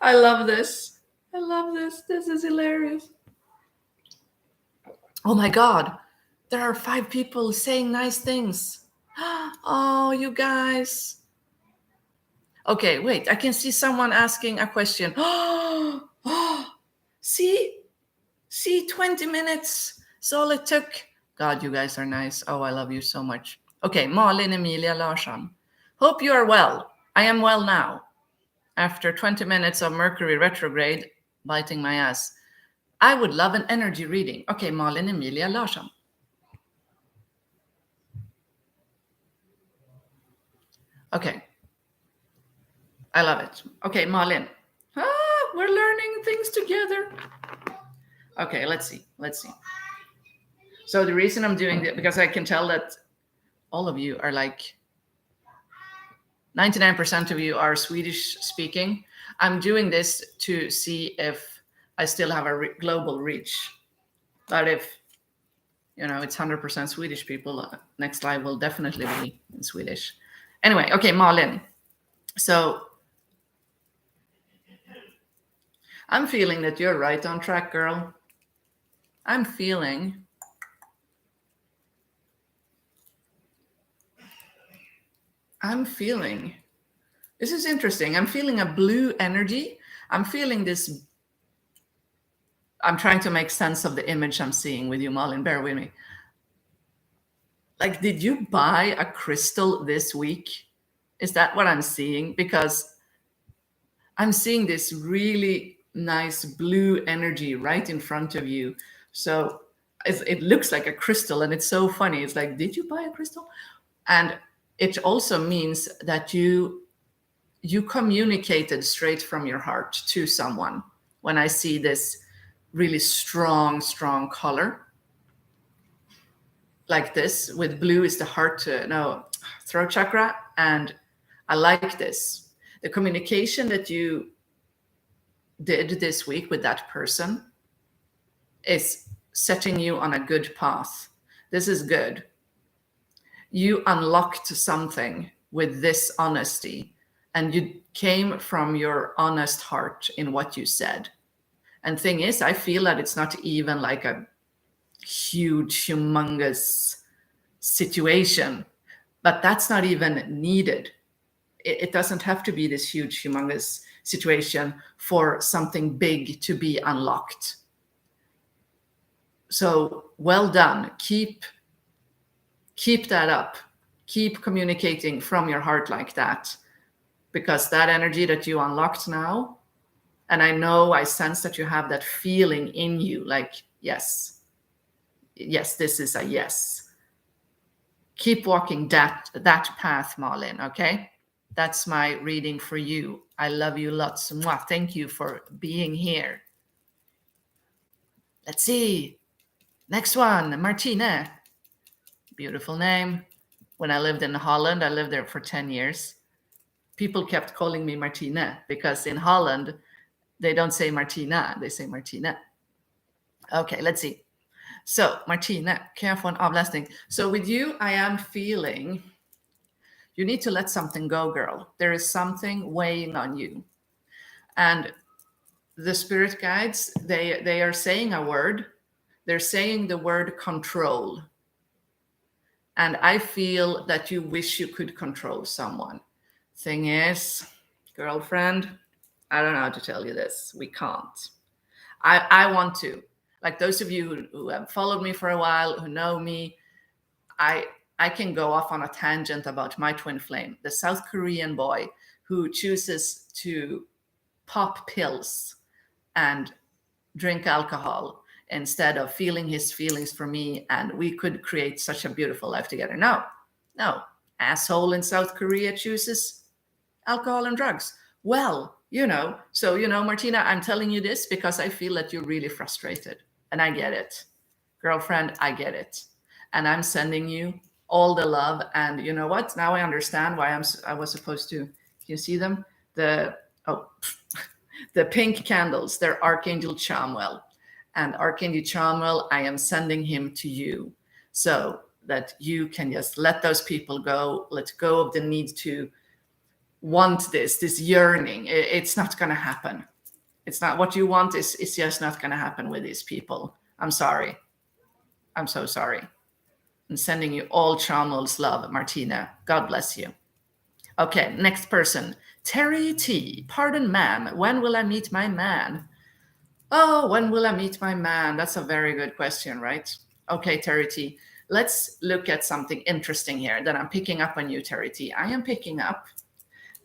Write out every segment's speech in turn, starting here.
I love this. I love this. This is hilarious. Oh my God. There are 5 people saying nice things. Oh, you guys. Okay, wait. I can see someone asking a question. Oh, see? See, 20 minutes. That's all it took. God, you guys are nice. Oh, I love you so much. Okay, Malin Emilia Larsson. Hope you are well. I am well now. After 20 minutes of Mercury retrograde biting my ass, I would love an energy reading. Okay, Malin Emilia Larsson. Okay, I love it. Okay, Malin. We're learning things together. Okay, let's see. Let's see. So the reason I'm doing it, because I can tell that all of you are like 99% of you are Swedish speaking. I'm doing this to see if I still have a global reach. But if, it's 100% Swedish people, next live will definitely be in Swedish. Anyway, okay, Malin. So I'm feeling that you're right on track, girl. I'm feeling this is interesting. I'm feeling a blue energy. I'm feeling this. I'm trying to make sense of the image I'm seeing with you, Malin. Bear with me. Like, did you buy a crystal this week? Is that what I'm seeing? Because I'm seeing this really nice blue energy right in front of you. So it looks like a crystal, and it's so funny. It's like, did you buy a crystal? And it also means that you communicated straight from your heart to someone. When I see this really strong color like this, with blue is the throat chakra, and I like this. The communication that you did this week with that person is setting you on a good path. This is good. You unlocked something with this honesty, and you came from your honest heart in what you said. And thing is, I feel that it's not even like a huge, humongous situation, but that's not even needed. It doesn't have to be this huge, humongous situation for something big to be unlocked. So well done. Keep that up. Keep communicating from your heart like that, because that energy that you unlocked now, and I sense that you have that feeling in you, like, yes, this is a yes. Keep walking that path, Malin, okay? That's my reading for you. I love you lots. Mwah. Thank you for being here. Let's see. Next one, Martina. Beautiful name. When I lived in Holland, I lived there for 10 years. People kept calling me Martina because in Holland, they don't say Martina, they say Martina. Okay, let's see. So, Martina, kan jag få en avläsning? So with you, I am feeling you need to let something go, girl. There is something weighing on you. And the spirit guides, they are saying a word. They're saying the word control. And I feel that you wish you could control someone. Thing is, girlfriend, I don't know how to tell you this. We can't. I want to. Like those of you who have followed me for a while, who know me, I can go off on a tangent about my twin flame, the South Korean boy who chooses to pop pills and drink alcohol instead of feeling his feelings for me, and we could create such a beautiful life together. No, asshole in South Korea chooses alcohol and drugs. Well, so, Martina, I'm telling you this because I feel that you're really frustrated, and I get it. Girlfriend, I get it. And I'm sending you all the love. And you know what? Now I understand why I was supposed to, you see them? The pink candles, they're Archangel Chamuel. And Archangel Chamuel, I am sending him to you so that you can just let those people go, let go of the need to want this yearning. It's not going to happen. It's not what you want. Is just not going to happen with these people. I'm sorry. I'm so sorry. I'm sending you all Chamel's love, Martina. God bless you. Okay, next person. Terry T. Pardon, ma'am. When will I meet my man? Oh, when will I meet my man? That's a very good question, right? Okay, Terry T. Let's look at something interesting here that I'm picking up on you, Terry T. I am picking up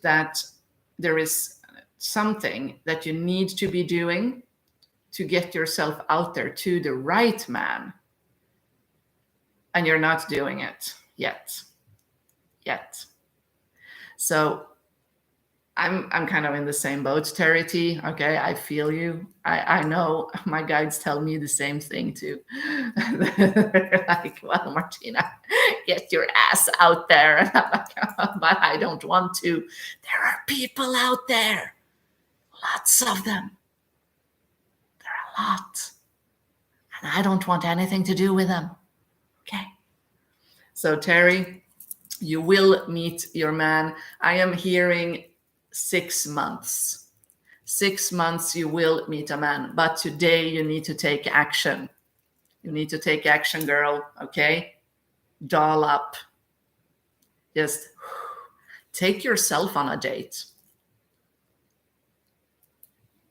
that there is something that you need to be doing to get yourself out there to the right man. And you're not doing it yet. So I'm kind of in the same boat, Terry T. Okay, I feel you. I know my guides tell me the same thing too. They're like, well, Martina, get your ass out there. And I'm like, but I don't want to. There are people out there, lots of them. There are a lot. And I don't want anything to do with them. Okay. So, Terry, you will meet your man. I am hearing 6 months. 6 months you will meet a man, but today you need to take action. You need to take action, girl, okay? Doll up. Just take yourself on a date.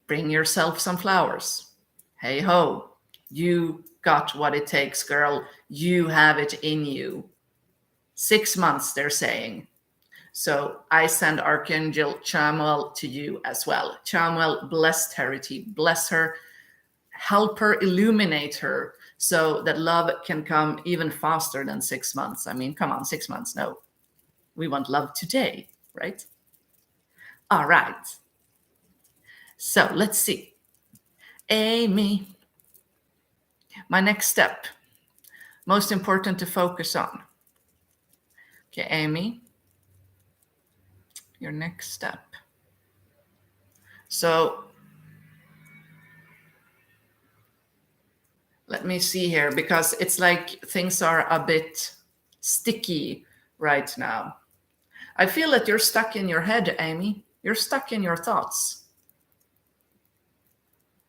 Bring yourself some flowers. Hey ho, you got what it takes, girl. You have it in you. 6 months, they're saying. So I send Archangel Chamuel to you as well. Chamuel, bless Terry T, bless her, help her, illuminate her so that love can come even faster than 6 months. I mean, come on, 6 months, no. We want love today, right? All right. So let's see. Amy, my next step, most important to focus on. Okay, Amy, your next step. So let me see here, because it's like things are a bit sticky right now. I feel that you're stuck in your head, Amy. You're stuck in your thoughts.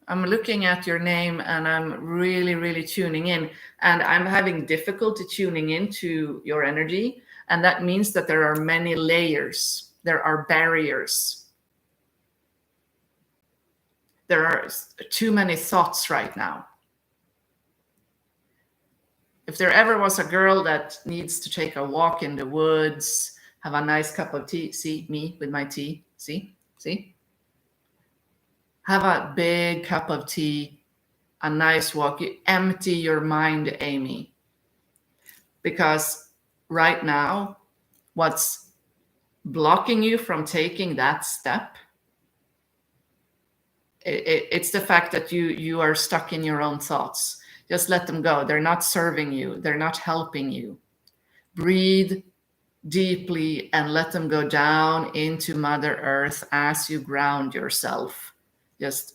I'm looking at your name and I'm really, really tuning in, and I'm having difficulty tuning into your energy. And that means that there are many layers. There are barriers. There are too many thoughts right now. If there ever was a girl that needs to take a walk in the woods, have a nice cup of tea, see me with my tea, see? Have a big cup of tea, a nice walk. You empty your mind, Amy. Because right now, what's blocking you from taking that step, it's the fact that you are stuck in your own thoughts. Just let them go. They're not serving you. They're not helping you. Breathe deeply and let them go down into Mother Earth as you ground yourself. Just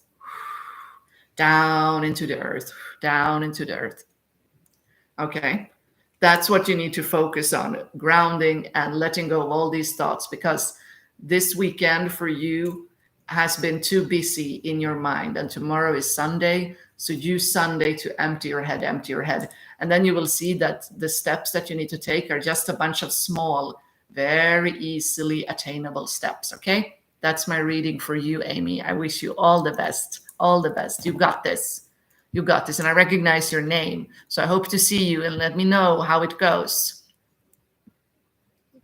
down into the earth, down into the earth. Okay, that's what you need to focus on, grounding and letting go of all these thoughts, because this weekend for you has been too busy in your mind, and tomorrow is Sunday. So use Sunday to empty your head. And then you will see that the steps that you need to take are just a bunch of small, very easily attainable steps, okay? That's my reading for you, Amy. I wish you all the best. All the best. You got this. You got this. And I recognize your name. So I hope to see you and let me know how it goes.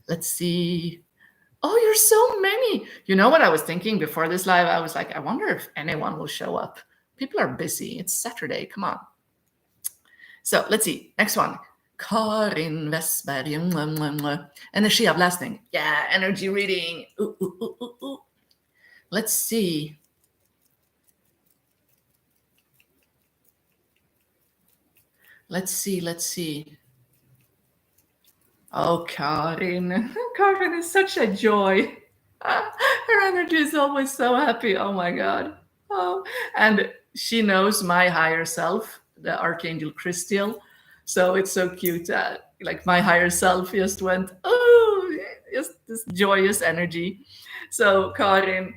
Let's see. Oh, you're so many. You know what I was thinking before this live? I was like, I wonder if anyone will show up. People are busy. It's Saturday. Come on. So let's see. Next one. Karin Westberg. Energiavläsning. Yeah, energy reading. Ooh. Let's see. Let's see. Oh, Karin. Karin is such a joy. Her energy is always so happy. Oh my God. Oh, and she knows my higher self, the Archangel Christiel. So it's so cute. Like my higher self just went, oh, just this joyous energy. So Karin,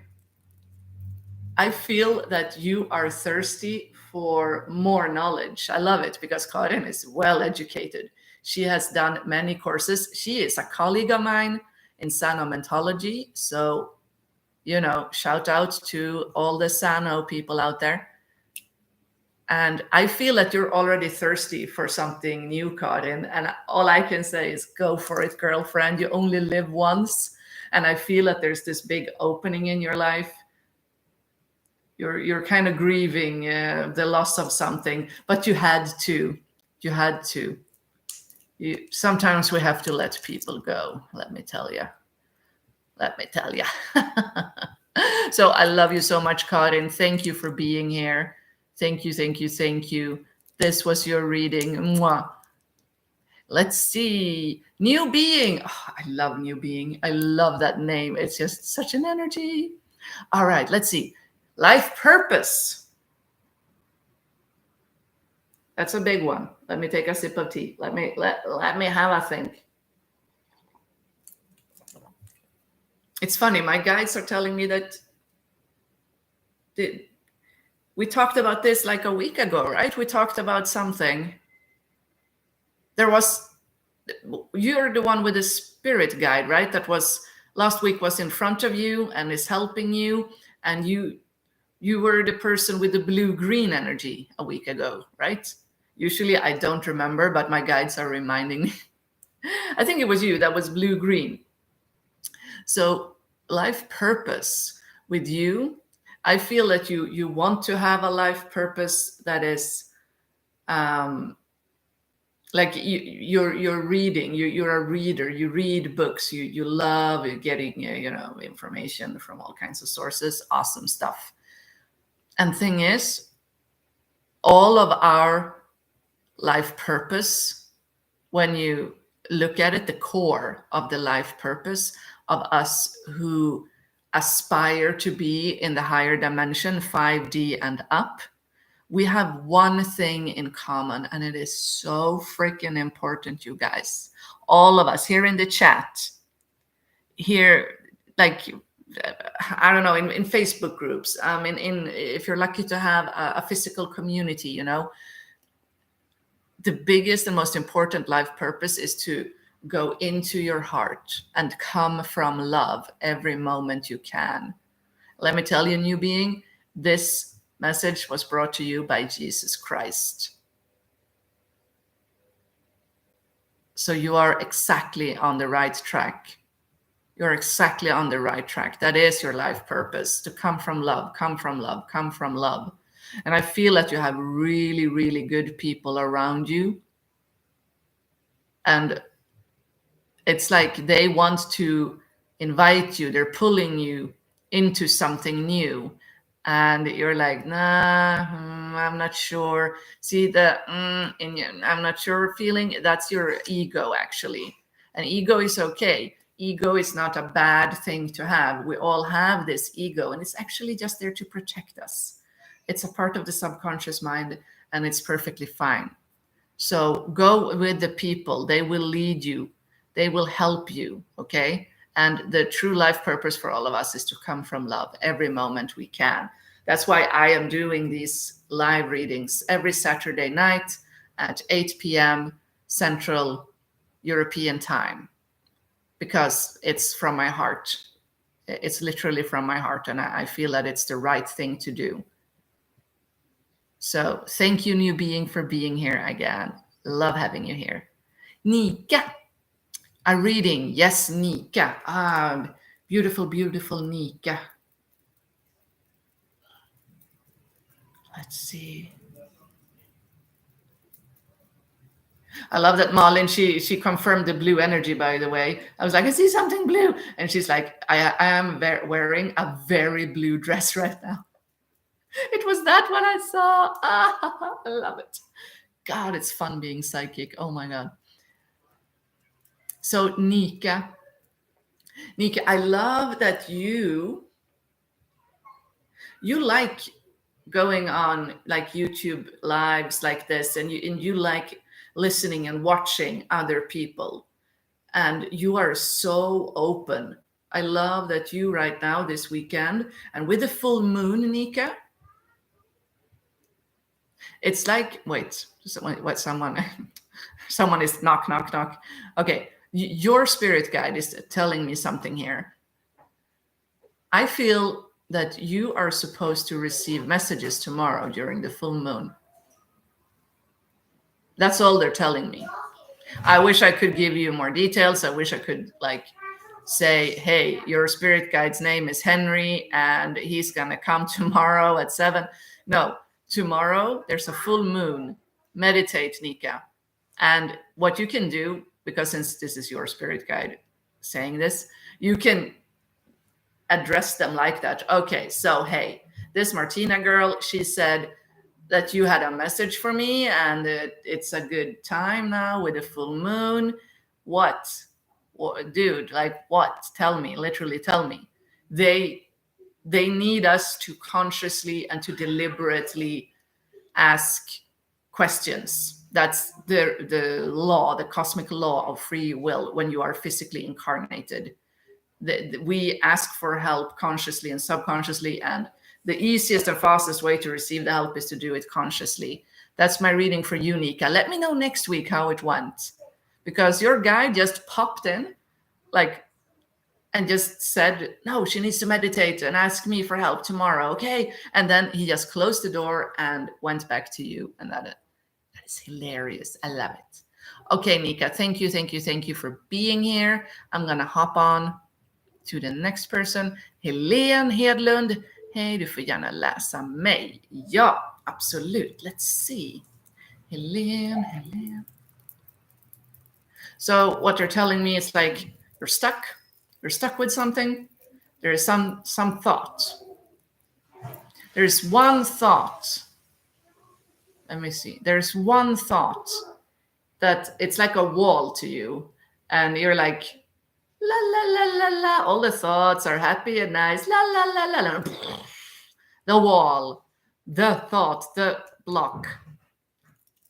I feel that you are thirsty for more knowledge. I love it because Karin is well educated. She has done many courses. She is a colleague of mine in Sanomentology. So, shout out to all the Sano people out there. And I feel that you're already thirsty for something new, Karin. And all I can say is go for it, girlfriend. You only live once. And I feel that there's this big opening in your life. You're kind of grieving the loss of something, but you had to. You had to. Sometimes we have to let people go. Let me tell you. Let me tell you. So I love you so much, Karin. Thank you for being here. Thank you, thank you, thank you. This was your reading. Mwah. Let's see. New Being. Oh, I love New Being. I love that name. It's just such an energy. All right, let's see. Life purpose. That's a big one. Let me take a sip of tea. Let me have a think. It's funny. My guides are telling me that we talked about this like a week ago, right? We talked about something. You're the one with the spirit guide, right? That was last week, was in front of you and is helping you. And you were the person with the blue-green energy a week ago, right? Usually I don't remember, but my guides are reminding me. I think it was you that was blue-green. So life purpose with you, I feel that you want to have a life purpose that is like you're reading, you're a reader, you read books, you love getting information from all kinds of sources, awesome stuff. And thing is, all of our life purpose, when you look at it, the core of the life purpose of us who aspire to be in the higher dimension, 5D and up, we have one thing in common, and it is so freaking important, you guys. All of us here in the chat, here, like, I don't know, in Facebook groups, if you're lucky to have a physical community, the biggest and most important life purpose is to go into your heart and come from love every moment you can. Let me tell you, New Being, this message was brought to you by Jesus Christ. So you are exactly on the right track. You're exactly on the right track. That is your life purpose, to come from love, come from love, come from love. And I feel that you have really, really good people around you. And it's like they want to invite you, they're pulling you into something new. And you're like, nah, I'm not sure. See the I'm not sure feeling, that's your ego actually. And ego is okay. Ego is not a bad thing to have. We all have this ego, and it's actually just there to protect us. It's a part of the subconscious mind, and it's perfectly fine. So go with the people. They will lead you. They will help you, okay? And the true life purpose for all of us is to come from love every moment we can. That's why I am doing these live readings every Saturday night at 8 p.m. Central European time, because it's from my heart. It's literally from my heart, and I feel that it's the right thing to do. So thank you, New Being, for being here again. Love having you here. Nika, a reading. Yes, Nika. Beautiful, beautiful Nika. Let's see. I love that Malin, she confirmed the blue energy, by the way. I was like, I see something blue. And she's like, I am wearing a very blue dress right now. It was that one I saw. I love it. God, it's fun being psychic. Oh my God. So Nika, I love that you like going on like YouTube lives like this, and you like listening and watching other people. and you are so open. I love that you right now this weekend, and with the full moon, Nika, it's like, wait, what, someone someone is knock knock knock. Okay, your spirit guide is telling me something here. I feel that you are supposed to receive messages tomorrow during the full moon. That's all they're telling me. I wish I could give you more details. I wish I could like say, hey, your spirit guide's name is Henry and he's gonna come tomorrow at 7. No, tomorrow there's a full moon. Meditate, Nika. And what you can do, because since this is your spirit guide saying this, you can address them like that. Okay, so hey, this Martina girl, she said that you had a message for me and it's a good time now with the full moon. What? Dude, like what? Tell me, literally tell me. They need us to consciously and to deliberately ask questions. That's the law, the cosmic law of free will when you are physically incarnated. We ask for help consciously and subconsciously, and the easiest and fastest way to receive the help is to do it consciously. That's my reading for you, Nika. Let me know next week how it went, because your guide just popped in like and just said, no, she needs to meditate and ask me for help tomorrow, okay? And then he just closed the door and went back to you, and that is hilarious. I love it. Okay, Nika, thank you for being here. I'm gonna hop on to the next person. Helene Hedlund. Hej, du får gärna läsa mig. Ja, absolut. Let's see. Helene. So what they're telling me is like, you're stuck with something. There is some thought. There's one thought. Let me see. There's one thought that it's like a wall to you, and you're like, la la la la la. All the thoughts are happy and nice. La la la la la. The wall, the thought, the block.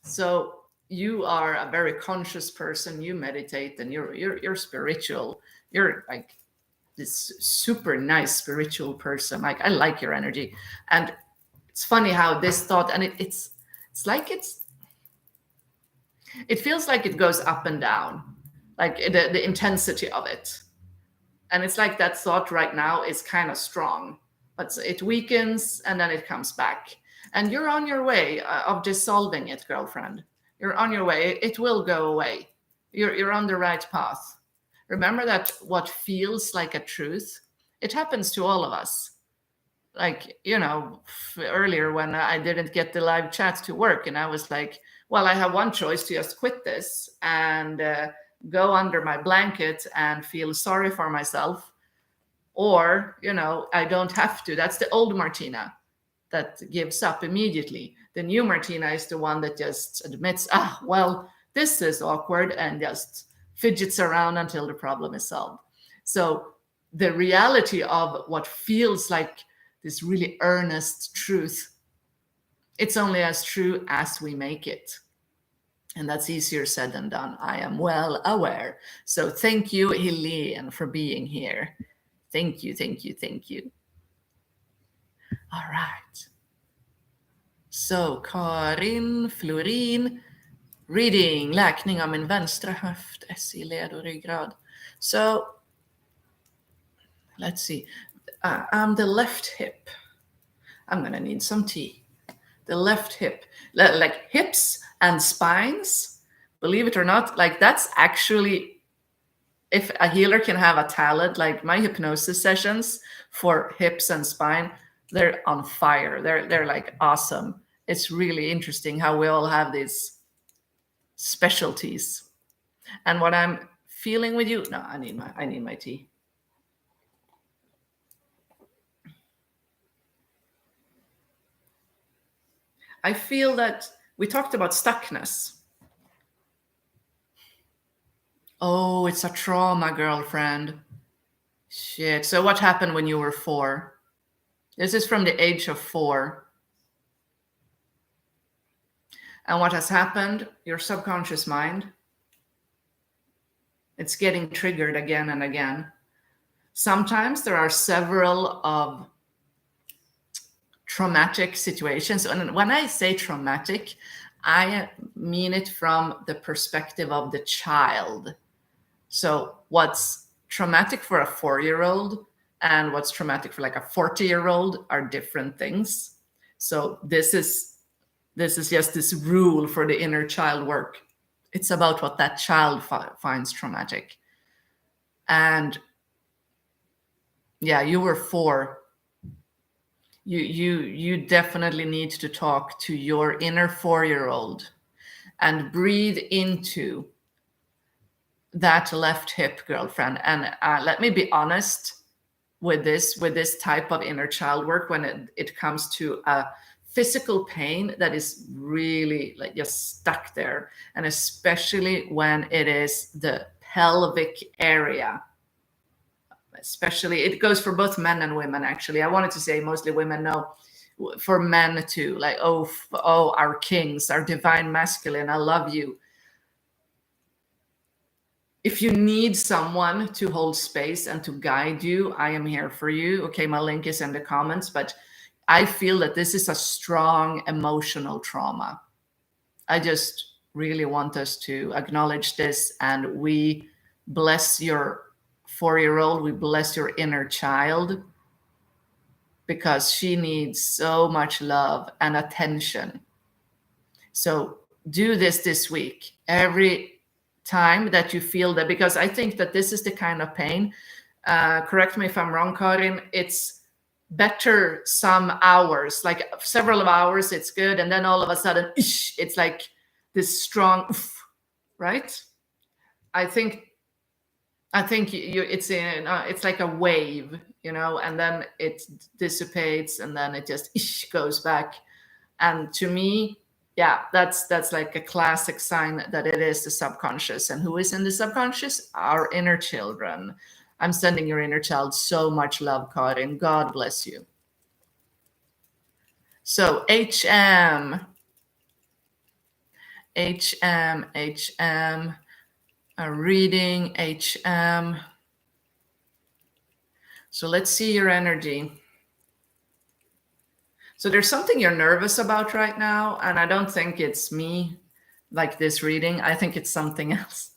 So you are a very conscious person. You meditate, and you're spiritual. You're like this super nice spiritual person. Like I like your energy, and it's funny how this thought, and it's like it feels like it goes up and down, like the intensity of it. And it's like that thought right now is kind of strong, but it weakens and then it comes back. And you're on your way of dissolving it, girlfriend. You're on your way. It will go away. You're on the right path. Remember that what feels like a truth, it happens to all of us. Like, earlier when I didn't get the live chat to work, and I was like, well, I have one choice to just quit this and go under my blanket and feel sorry for myself. Or, I don't have to. That's the old Martina that gives up immediately. The new Martina is the one that just admits, well, this is awkward, and just fidgets around until the problem is solved. So the reality of what feels like this really earnest truth, it's only as true as we make it. And that's easier said than done. I am well aware. So thank you, Helene, for being here. Thank you. All right. So Karin Florin, reading, läkning av min vänstra höft, SI led och ryggrad. So let's see. I'm the left hip. I'm gonna need some tea. The left hip, like hips and spines, believe it or not, like that's actually, if a healer can have a talent, like my hypnosis sessions for hips and spine, they're on fire. They're like awesome. It's really interesting how we all have these specialties. And what I'm feeling with you, no, I need my tea. I feel that we talked about stuckness. Oh, it's a trauma, girlfriend. Shit. So what happened when you were 4? This is from the age of 4. And what has happened, your subconscious mind It's getting triggered again and again. Sometimes there are several of traumatic situations. And when I say traumatic, I mean it from the perspective of the child. So what's traumatic for a 4-year-old and what's traumatic for like a 40-year-old are different things. So this is just this rule for the inner child work. It's about what that child finds traumatic. And yeah, you were 4. You definitely need to talk to your inner 4-year-old and breathe into that left hip, girlfriend. And let me be honest with this type of inner child work, when it comes to a physical pain that is really like just stuck there, and especially when it is the pelvic area. Especially, it goes for both men and women, actually. I wanted to say mostly women. No, for men too. Like, oh, our kings, our divine masculine, I love you. If you need someone to hold space and to guide you, I am here for you. Okay, my link is in the comments, but I feel that this is a strong emotional trauma. I just really want us to acknowledge this, and we bless your 4-year-old, we bless your inner child, because she needs so much love and attention. So do this week. Every time that you feel that, because I think that this is the kind of pain, correct me if I'm wrong, Karin, it's better some hours, like several of hours, it's good. And then all of a sudden, it's like this strong, right? I think it's like a wave, and then it dissipates, and then it just goes back. And to me, yeah, that's like a classic sign that it is the subconscious. And who is in the subconscious? Our inner children. I'm sending your inner child so much love, Karin. God bless you. So HM, a reading, HM. So let's see your energy. So there's something you're nervous about right now, and I don't think it's me, like this reading. I think it's something else.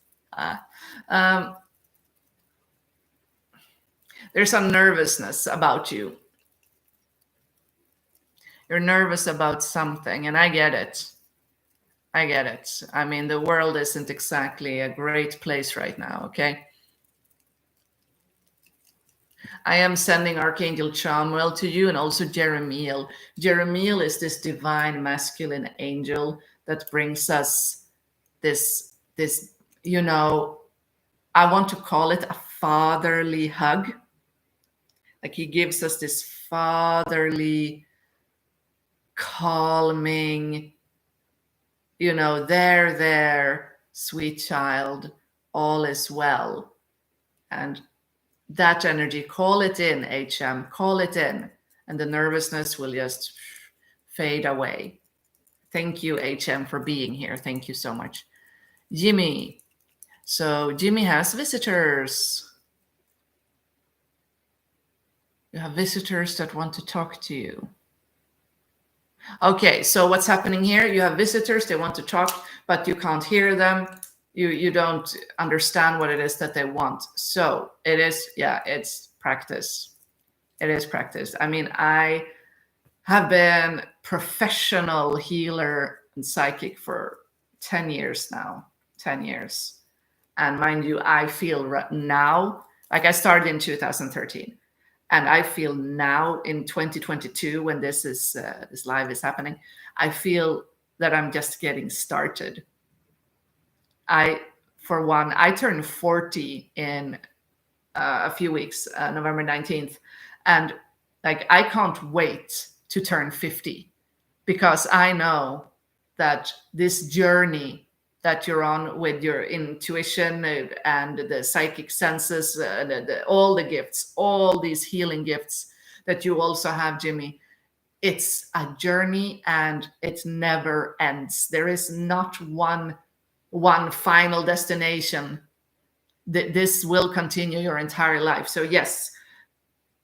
There's some nervousness about you. You're nervous about something, and I get it. I mean, the world isn't exactly a great place right now, okay? I am sending Archangel Chamuel to you, and also Jeremiel. Jeremiel is this divine masculine angel that brings us this, I want to call it a fatherly hug. Like, he gives us this fatherly, calming, there, sweet child, all is well. And that energy, call it in, HM, call it in, and the nervousness will just fade away. Thank you, HM, for being here. Thank you so much. Jimmy. So Jimmy has visitors. You have visitors that want to talk to you. Okay, so what's happening here? You have visitors, they want to talk, but you can't hear them. You don't understand what it is that they want. So it's practice. It is practice. I mean, I have been professional healer and psychic for 10 years now, 10 years. And mind you, I feel right now, like I started in 2013. And I feel now in 2022, when this live is happening, I feel that I'm just getting started. I turn 40 in a few weeks, November 19th. And like, I can't wait to turn 50, because I know that this journey that you're on with your intuition and the psychic senses, all the gifts, all these healing gifts that you also have, Jimmy, it's a journey and it never ends. There is not one final destination. This will continue your entire life. So yes,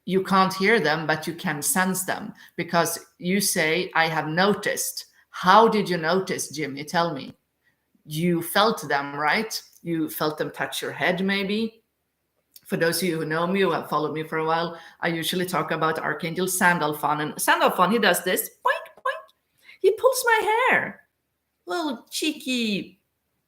you can't hear them, but you can sense them, because you say, I have noticed. How did you notice, Jimmy? Tell me. You felt them, right? You felt them touch your head, maybe. For those of you who know me, who have followed me for a while, I usually talk about Archangel Sandalphon. And Sandalphon, he does this, boink, boink. He pulls my hair. Little cheeky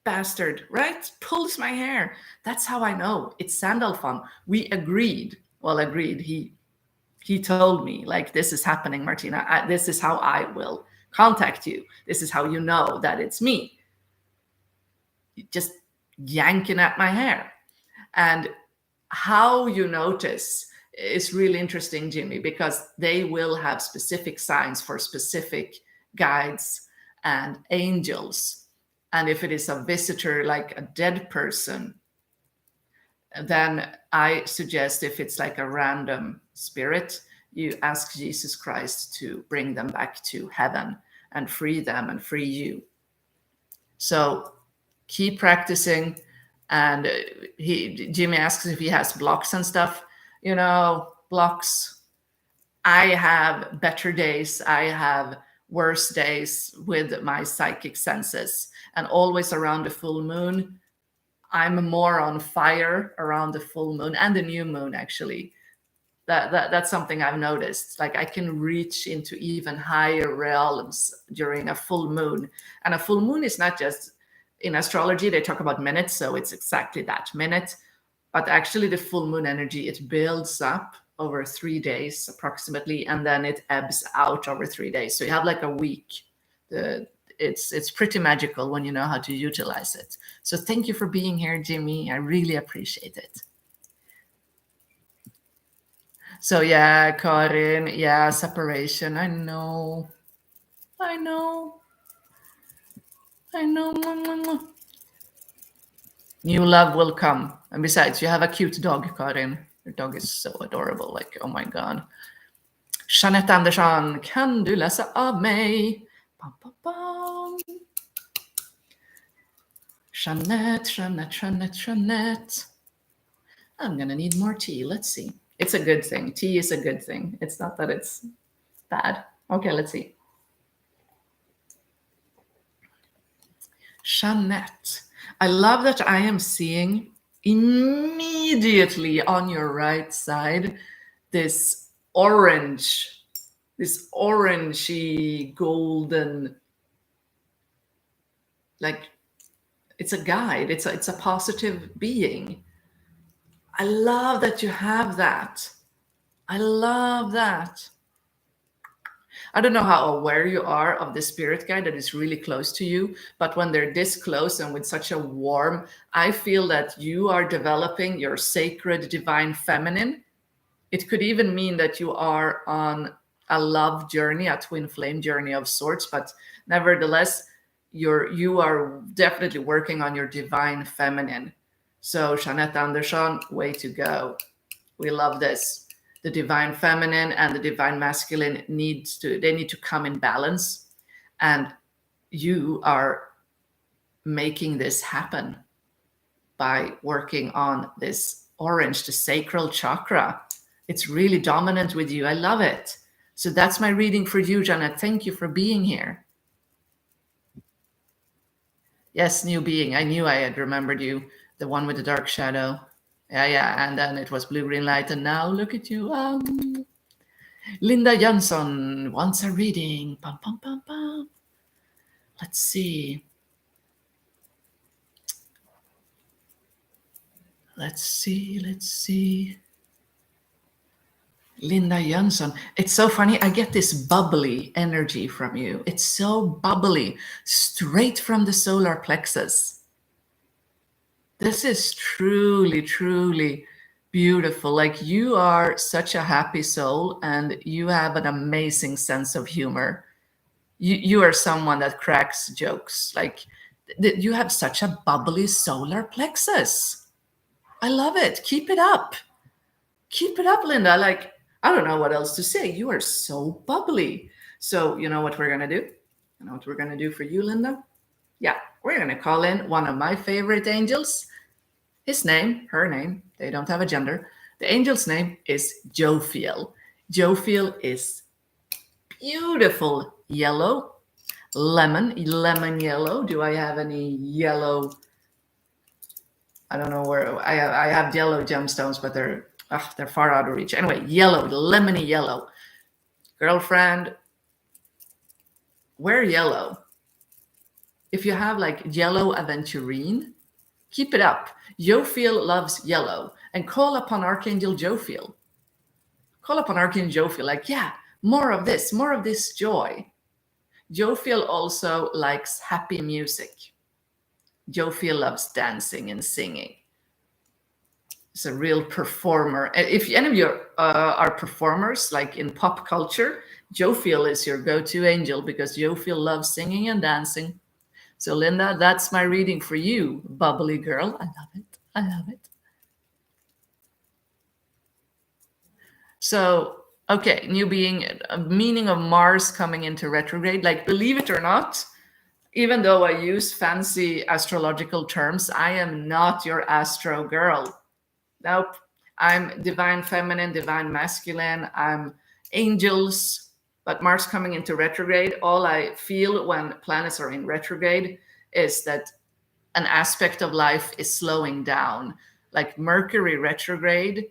bastard, right? Pulls my hair. That's how I know it's Sandalphon. We agreed. Well, agreed. He told me, like, this is happening, Martina. This is how I will contact you. This is how you know that it's me. Just yanking at my hair. And how you notice is really interesting, Jimmy, because they will have specific signs for specific guides and angels. And if it is a visitor, like a dead person, then I suggest, if it's like a random spirit, you ask Jesus Christ to bring them back to heaven and free them and free you. So keep practicing. And Jimmy asks if he has blocks and stuff. You know, blocks. I have better days. I have worse days with my psychic senses. And always around the full moon, I'm more on fire around the full moon and the new moon, actually. That's something I've noticed. Like, I can reach into even higher realms during a full moon. And a full moon is not just, in astrology, they talk about minutes, so it's exactly that minute. But actually, the full moon energy, it builds up over 3 days approximately, and then it ebbs out over 3 days. So you have like a week. It's pretty magical when you know how to utilize it. So thank you for being here, Jimmy. I really appreciate it. So yeah, Karin, yeah, separation. I know. New love will come. And besides, you have a cute dog, Karin. Your dog is so adorable. Like, oh my God. Jeanette Andersson, kan du läsa av mig? Bam, bam, bam. Jeanette. I'm going to need more tea. Let's see. It's a good thing. Tea is a good thing. It's not that it's bad. Okay, let's see. Jeanette. I love that I am seeing immediately on your right side this orangey golden, like, it's a guide. It's a positive being. I love that you have that. I love that. I don't know how aware you are of the spirit guide that is really close to you, but when they're this close and with such a warm, I feel that you are developing your sacred divine feminine. It could even mean that you are on a love journey, a twin flame journey of sorts, but nevertheless, you are definitely working on your divine feminine. So Jeanette Andersson, way to go. We love this. The divine feminine and the divine masculine need to come in balance. And you are making this happen by working on this orange, the sacral chakra. It's really dominant with you. I love it. So that's my reading for you, Janet. Thank you for being here. Yes, new being. I knew I had remembered you. The one with the dark shadow. Yeah. And then it was blue, green light. And now look at you. Linda Jönsson wants a reading. Pum, pum, pum, pum. Let's see. Let's see. Linda Jönsson. It's so funny. I get this bubbly energy from you. It's so bubbly, straight from the solar plexus. This is truly, truly beautiful. Like, you are such a happy soul and you have an amazing sense of humor. You are someone that cracks jokes. Like, you have such a bubbly solar plexus. I love it. Keep it up. Keep it up, Linda. Like, I don't know what else to say. You are so bubbly. So you know what we're going to do? You know what we're going to do for you, Linda? Yeah, we're going to call in one of my favorite angels. His name, her name, they don't have a gender. The angel's name is Jophiel. Jophiel is beautiful yellow, lemon yellow. Do I have any yellow? I don't know where I have yellow gemstones, but they're far out of reach. Anyway, yellow, lemony yellow. Girlfriend, wear yellow. If you have like yellow aventurine, keep it up. Jophiel loves yellow, and call upon Archangel Jophiel. Call upon Archangel Jophiel, like, yeah, more of this joy. Jophiel also likes happy music. Jophiel loves dancing and singing. He's a real performer. If any of you are performers, like in pop culture, Jophiel is your go-to angel because Jophiel loves singing and dancing. So Linda, that's my reading for you, bubbly girl. I love it. I love it. So, okay, new being, meaning of Mars coming into retrograde. Like, believe it or not, even though I use fancy astrological terms, I am not your astro girl. Nope. I'm divine feminine, divine masculine. I'm angels. But Mars coming into retrograde, all I feel when planets are in retrograde is that an aspect of life is slowing down. Like Mercury retrograde,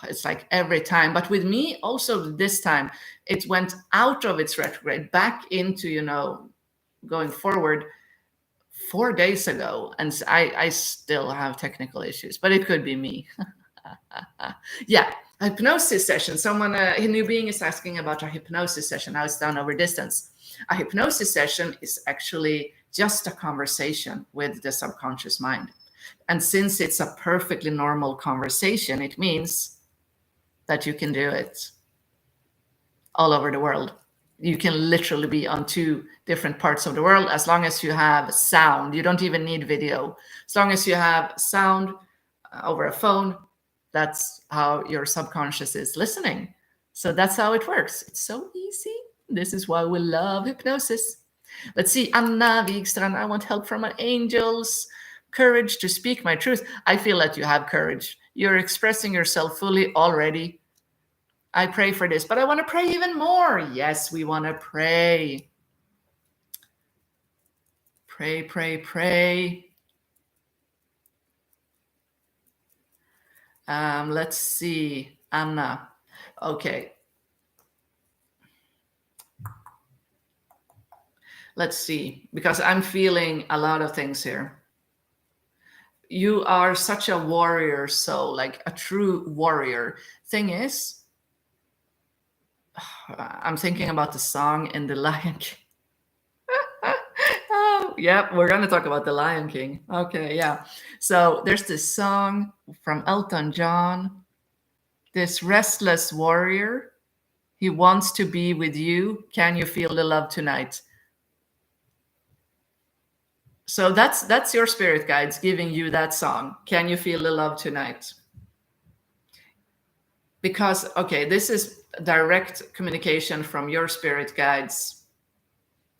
it's like every time. But with me, also this time, it went out of its retrograde back into, going forward 4 days ago. And I still have technical issues, but it could be me. Yeah, a hypnosis session. Someone, a new being is asking about a hypnosis session. Now it's done over distance. A hypnosis session is actually just a conversation with the subconscious mind. And since it's a perfectly normal conversation, it means that you can do it all over the world. You can literally be on 2 different parts of the world as long as you have sound. You don't even need video. As long as you have sound over a phone, that's how your subconscious is listening. So that's how it works. It's so easy. This is why we love hypnosis. Let's see, Anna Wigstrand, I want help from my angels. Courage to speak my truth. I feel that you have courage. You're expressing yourself fully already. I pray for this, but I want to pray even more. Yes, we want to pray. Pray, pray, pray. Let's see, Anna. Okay. Let's see, because I'm feeling a lot of things here. You are such a warrior soul, like a true warrior. Thing is, I'm thinking about the song in The Lion King. Oh, yep, we're going to talk about The Lion King. Okay, yeah. So there's this song from Elton John, this restless warrior. He wants to be with you. Can you feel the love tonight? So that's your spirit guides giving you that song. Can you feel the love tonight? Because, okay, this is direct communication from your spirit guides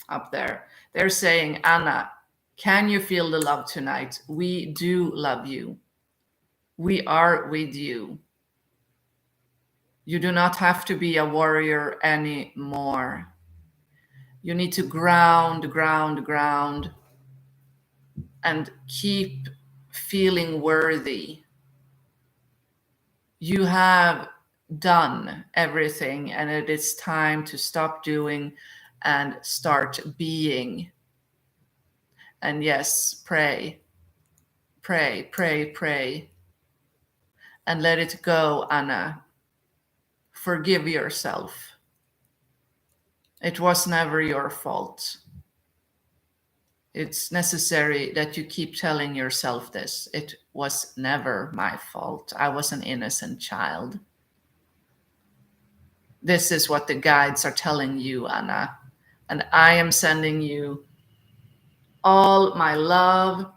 up there. They're saying, Anna, can you feel the love tonight? We do love you. We are with you. You do not have to be a warrior anymore. You need to ground, and keep feeling worthy. You have done everything, and it is time to stop doing and start being. And yes, pray, pray, pray, pray, and let it go, Anna. Forgive yourself. It was never your fault. It's necessary that you keep telling yourself this. It was never my fault. I was an innocent child. This is what the guides are telling you, Anna. And I am sending you all my love.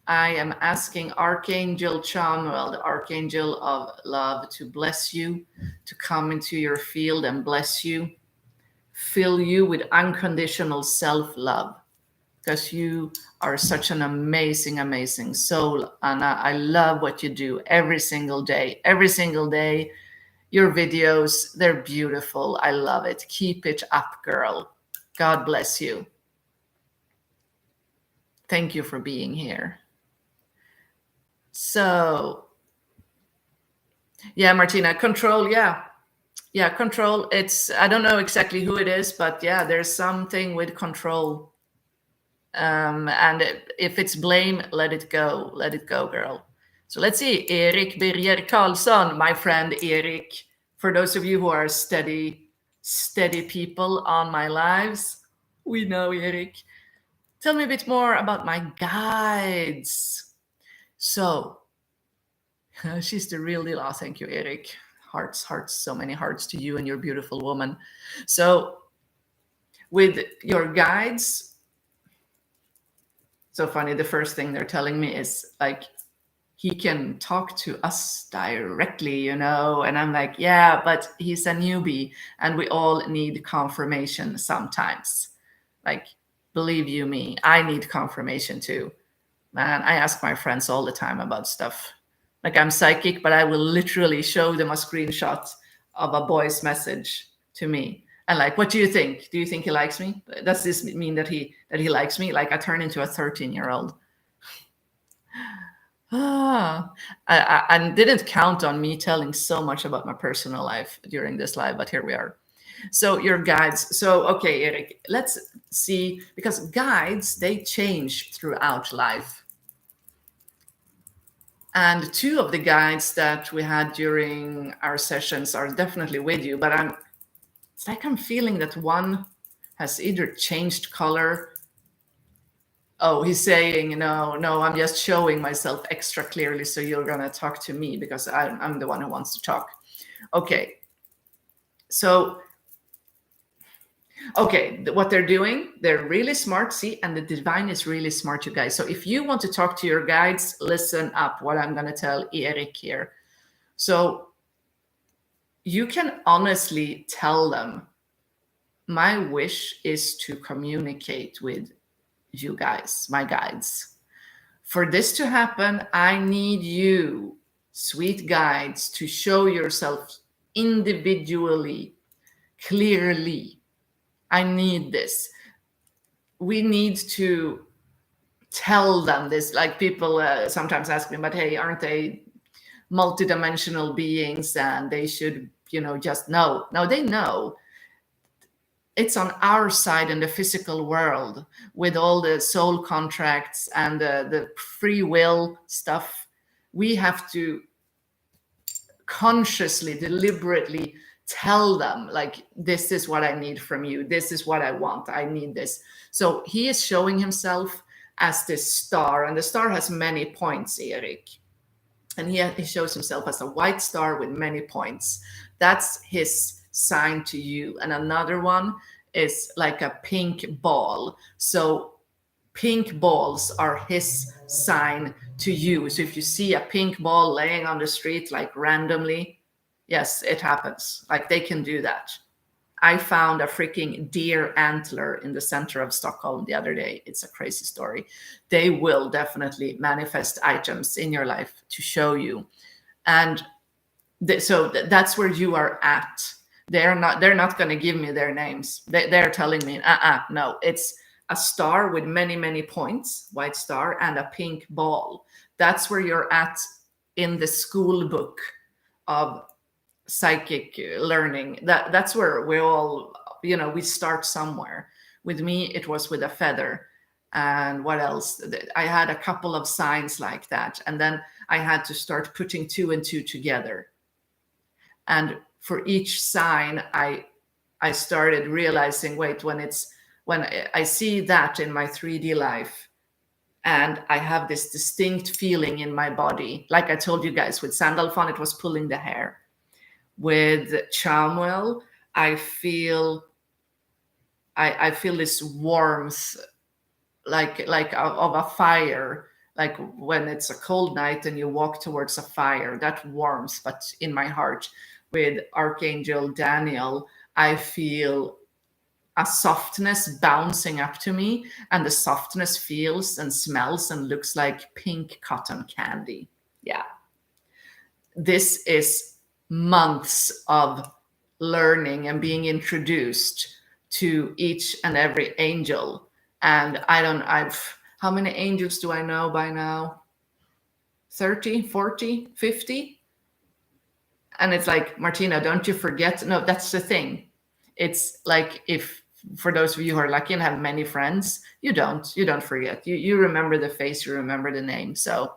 I am asking Archangel Chamuel, the Archangel of Love, to bless you, to come into your field and bless you, fill you with unconditional self-love. because you are such an amazing, amazing soul. And I love what you do every single day. Every single day, your videos, they're beautiful. I love it. Keep it up, girl. God bless you. Thank you for being here. So, yeah, Martina, control. Yeah. Yeah, control. It's, I don't know exactly who it is, but yeah, there's something with control. And if it's blame, let it go. Let it go, girl. So let's see. Erik Birger Karlsson, my friend Erik. For those of you who are steady people on my lives, we know Erik. Tell me a bit more about my guides. So, she's the real deal. Oh, thank you, Erik. Hearts, hearts, so many hearts to you and your beautiful woman. So, with your guides, so funny, the first thing they're telling me is like, he can talk to us directly, you know? And I'm like, yeah, but he's a newbie and we all need confirmation sometimes. Like, believe you me, I need confirmation too. Man, I ask my friends all the time about stuff. Like, I'm psychic, but I will literally show them a screenshot of a boy's message to me. And like, what do you think? Do you think he likes me? Does this mean that he likes me? Like, I turn into a 13-year-old. I didn't count on me telling so much about my personal life during this live, but here we are. So your guides. So, okay, Erik, let's see, because guides, they change throughout life. And two of the guides that we had during our sessions are definitely with you, but it's like I'm feeling that one has either changed color. Oh, he's saying, no, I'm just showing myself extra clearly, so you're gonna talk to me because I'm the one who wants to talk. Okay. So, okay, what they're doing, they're really smart. See, and the divine is really smart, you guys. So if you want to talk to your guides, listen up what I'm gonna tell Erik here. So you can honestly tell them, my wish is to communicate with you guys, my guides. For this to happen, I need you, sweet guides, to show yourself individually, clearly. I need this. We need to tell them this. Like, people sometimes ask me, but hey, aren't they multidimensional beings and they should, just know? No, they know. It's on our side in the physical world with all the soul contracts and the free will stuff. We have to consciously, deliberately tell them, like, this is what I need from you. This is what I want. I need this. So he is showing himself as this star, and the star has many points, Erik. And he shows himself as a white star with many points. That's his sign to you. And another one is like a pink ball. So pink balls are his sign to you. So if you see a pink ball laying on the street, like randomly, yes, it happens. Like, they can do that. I found a freaking deer antler in the center of Stockholm the other day. It's a crazy story. They will definitely manifest items in your life to show you. And so that's where you are at. They're not going to give me their names. They're telling me, no, it's a star with many, many points, white star, and a pink ball. That's where you're at in the school book of psychic learning. That's where we all, we start somewhere. With me, it was with a feather. And what else? I had a couple of signs like that. And then I had to start putting two and two together. And for each sign, I started realizing, wait, when I see that in my 3D life, and I have this distinct feeling in my body, like I told you guys with Sandalphon, it was pulling the hair. With Charmwell, I feel this warmth, like of a fire, like when it's a cold night and you walk towards a fire, that warmth, but in my heart. With Archangel Daniel, I feel a softness bouncing up to me, and the softness feels and smells and looks like pink cotton candy. Yeah. This is months of learning and being introduced to each and every angel. And how many angels do I know by now? 30, 40, 50? And it's like, Martina, don't you forget? No, that's the thing. It's like, if for those of you who are lucky and have many friends, you don't forget. You remember the face, you remember the name. So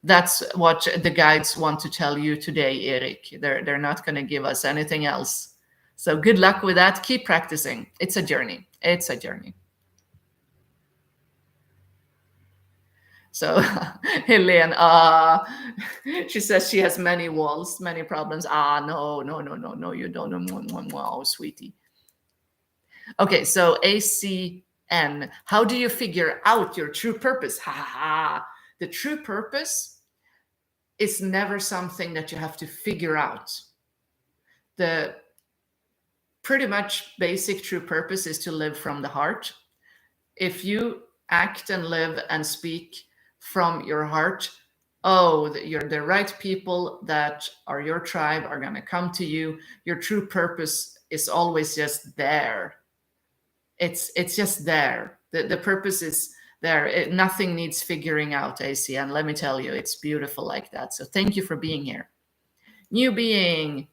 that's what the guides want to tell you today, Eric. They're not going to give us anything else. So good luck with that. Keep practicing. It's a journey. It's a journey. So Helene, she says she has many walls, many problems. No, you don't. Oh, sweetie. Okay, so ACN, how do you figure out your true purpose? Ha ha ha. The true purpose is never something that you have to figure out. The pretty much basic true purpose is to live from the heart. If you act and live and speak from your heart, you're the right people that are your tribe are going to come to you. Your true purpose is always just there. It's just there. The purpose is there. Nothing needs figuring out, AC. And let me tell you, it's beautiful like that. So thank you for being here. New being.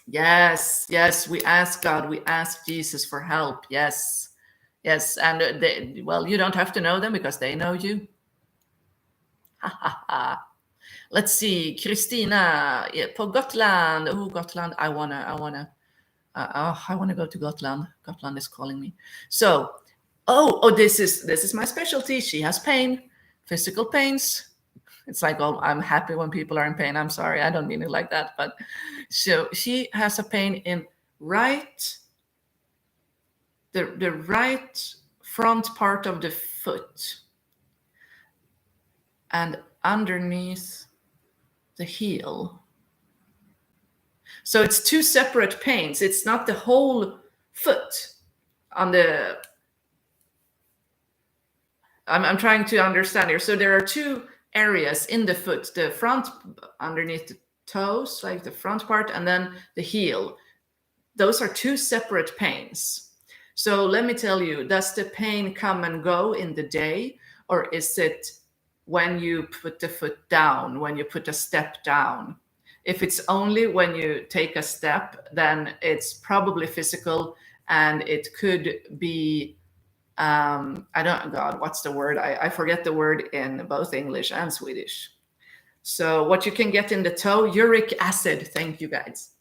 Yes, we ask God, we ask Jesus for help. Yes. And you don't have to know them because they know you. Let's see, Christina på Gotland. Oh, Gotland! I wanna go to Gotland. Gotland is calling me. So, this is my specialty. She has pain, physical pains. It's like, oh, I'm happy when people are in pain. I'm sorry, I don't mean it like that. But so she has a pain in the right front part of the foot and underneath the heel. So it's two separate pains. It's not the whole foot on the... I'm trying to understand here. So there are two areas in the foot, the front underneath the toes, like the front part, and then the heel. Those are two separate pains. So let me tell you, does the pain come and go in the day, or is it when you put the foot down, when you put a step down? If it's only when you take a step, then it's probably physical, and it could be what's the word? I forget the word in both English and Swedish. So what you can get in the toe, uric acid. Thank you, guys.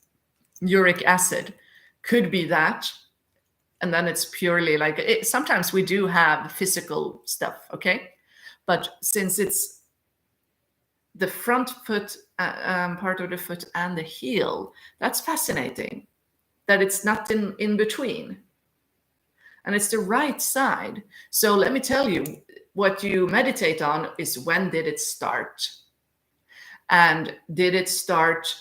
Uric acid could be that. And then it's purely like, sometimes we do have physical stuff, okay? But since it's the front foot, part of the foot and the heel, that's fascinating that it's not in between. And it's the right side. So let me tell you, what you meditate on is, when did it start? And did it start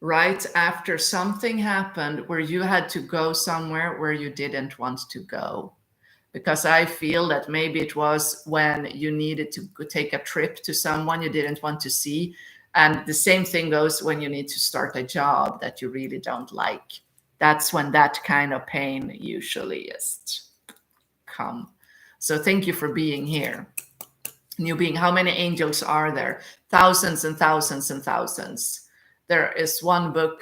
right after something happened where you had to go somewhere where you didn't want to go? Because I feel that maybe it was when you needed to take a trip to someone you didn't want to see. And the same thing goes when you need to start a job that you really don't like. That's when that kind of pain usually is come. So thank you for being here. New being, how many angels are there? Thousands and thousands and thousands. There is one book,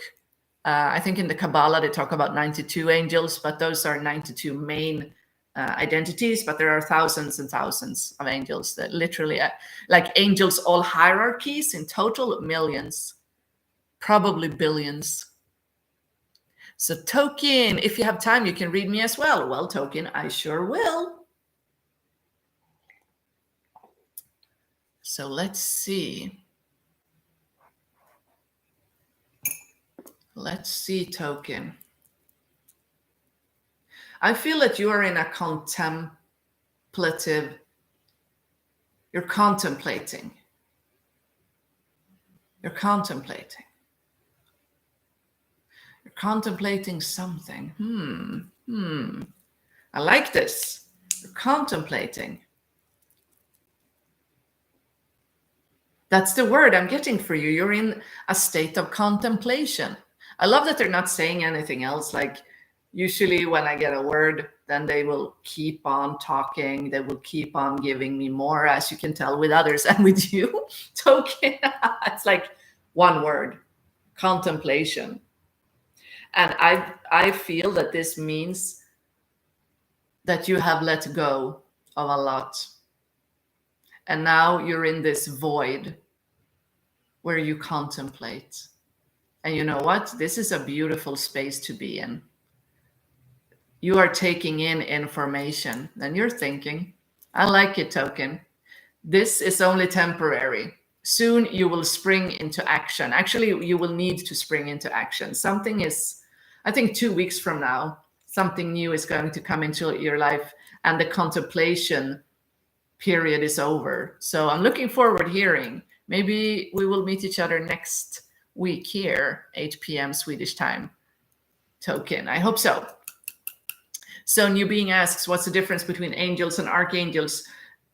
I think in the Kabbalah, they talk about 92 angels, but those are 92 main identities, but there are thousands and thousands of angels that literally, like angels, all hierarchies, in total millions, probably billions. So Token, if you have time, you can read me as well. Well, Token, I sure will. So let's see. Let's see, Token. I feel that you are in a contemplative, you're contemplating. You're contemplating. You're contemplating something. I like this. You're contemplating. That's the word I'm getting for you. You're in a state of contemplation. I love that they're not saying anything else. Like, usually when I get a word, then they will keep on talking. They will keep on giving me more, as you can tell with others. And with you, token, it's like one word, contemplation. And I feel that this means that you have let go of a lot. And now you're in this void where you contemplate. And you know what? This is a beautiful space to be in. You are taking in information and you're thinking, I like it, token. This is only temporary. Soon you will spring into action. Actually, you will need to spring into action. Something is, I think 2 weeks from now, something new is going to come into your life and the contemplation period is over. So I'm looking forward hearing. Maybe we will meet each other next week here, 8 p.m. Swedish time. Token. I hope so. So New Being asks, what's the difference between angels and archangels?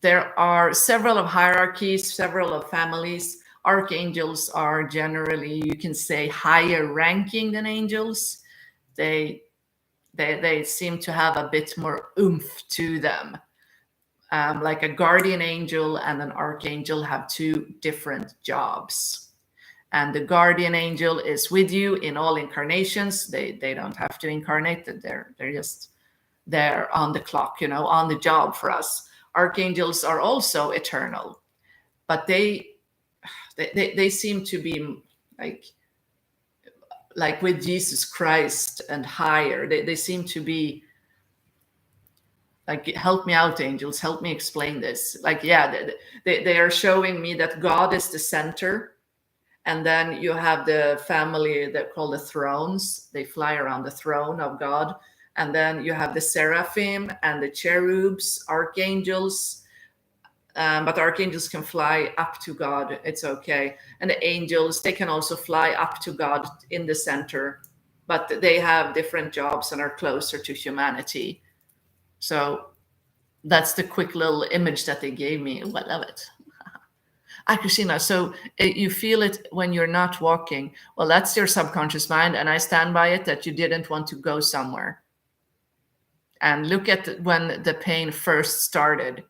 There are several of hierarchies, several of families. Archangels are generally, you can say, higher ranking than angels. They seem to have a bit more oomph to them. Like a guardian angel and an archangel have two different jobs. And the guardian angel is with you in all incarnations. They don't have to incarnate. They're just there on the clock, on the job for us. Archangels are also eternal, but they seem to be like with Jesus Christ and higher. They seem to be like, help me out, angels, help me explain this. Like, yeah, they are showing me that God is the center. And then you have the family that call the thrones. They fly around the throne of God. And then you have the seraphim and the cherubs, archangels. But archangels can fly up to God. It's okay. And the angels, they can also fly up to God in the center. But they have different jobs and are closer to humanity. So that's the quick little image that they gave me. Oh, I love it. Christina, so you feel it when you're not walking. Well, that's your subconscious mind, and I stand by it that you didn't want to go somewhere. And look at when the pain first started.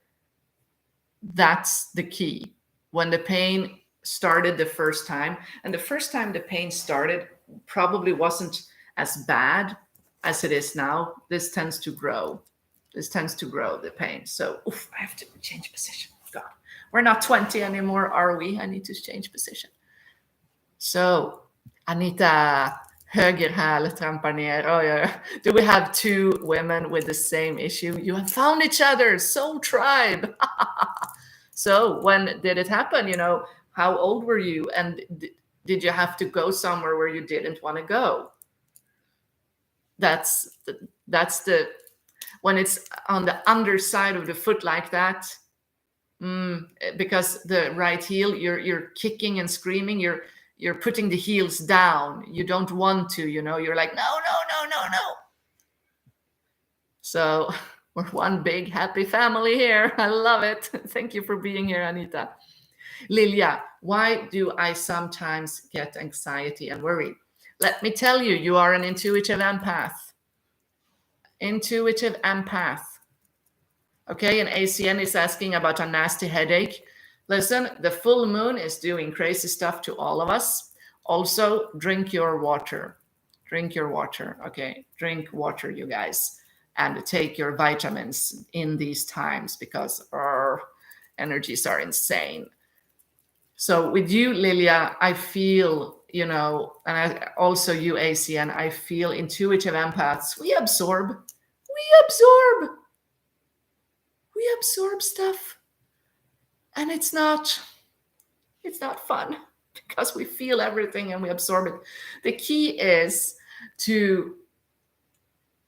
That's the key. When the pain started the first time, and the first time the pain started probably wasn't as bad as it is now. This tends to grow. This tends to grow, the pain. So, I have to change position. God, we're not 20 anymore, are we? I need to change position. So, Anita, högerhäl trampar ner. Oh, yeah. Do we have two women with the same issue? You have found each other, soul tribe. So, when did it happen? How old were you? And did you have to go somewhere where you didn't want to go? That's the when it's on the underside of the foot like that, because the right heel, you're kicking and screaming, you're putting the heels down. You don't want to, you're like, no. So we're one big happy family here. I love it. Thank you for being here, Anita. Lilia, why do I sometimes get anxiety and worry? Let me tell you, you are an intuitive empath. Intuitive empath. Okay, and ACN is asking about a nasty headache. Listen, the full moon is doing crazy stuff to all of us. Also, drink your water. Drink your water, okay? Drink water, you guys. And take your vitamins in these times because our energies are insane. So with you, Lilia, I feel, and also you, ACN, I feel intuitive empaths. We absorb stuff, and it's not fun because we feel everything and we absorb it. The key is to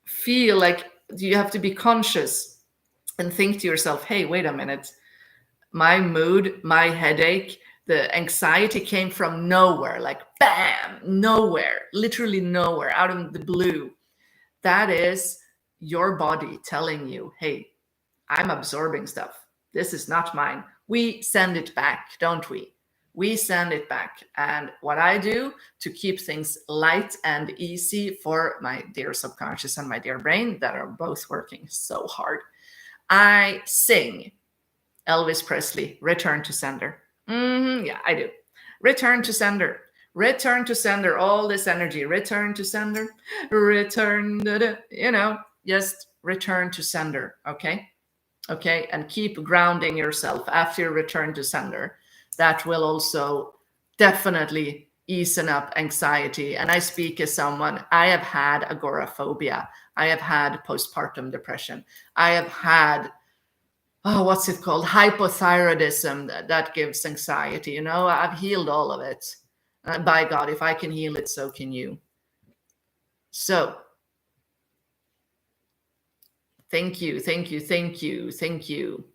feel like you have to be conscious and think to yourself, hey, wait a minute, my mood, my headache, the anxiety came from nowhere, like bam, nowhere, literally nowhere, out of the blue. That is your body telling you, hey, I'm absorbing stuff. This is not mine. We send it back, don't we? We send it back. And what I do to keep things light and easy for my dear subconscious and my dear brain that are both working so hard, I sing Elvis Presley, Return to Sender. Yeah, I do. Return to Sender. Return to sender. All this energy. Return to sender. Return. Just return to sender. Okay. Okay. And keep grounding yourself after you return to sender. That will also definitely ease up anxiety. And I speak as someone, I have had agoraphobia. I have had postpartum depression. I have had what's it called? Hypothyroidism that gives anxiety. I've healed all of it. By God, if I can heal it, so can you. So, thank you, thank you, thank you, thank you.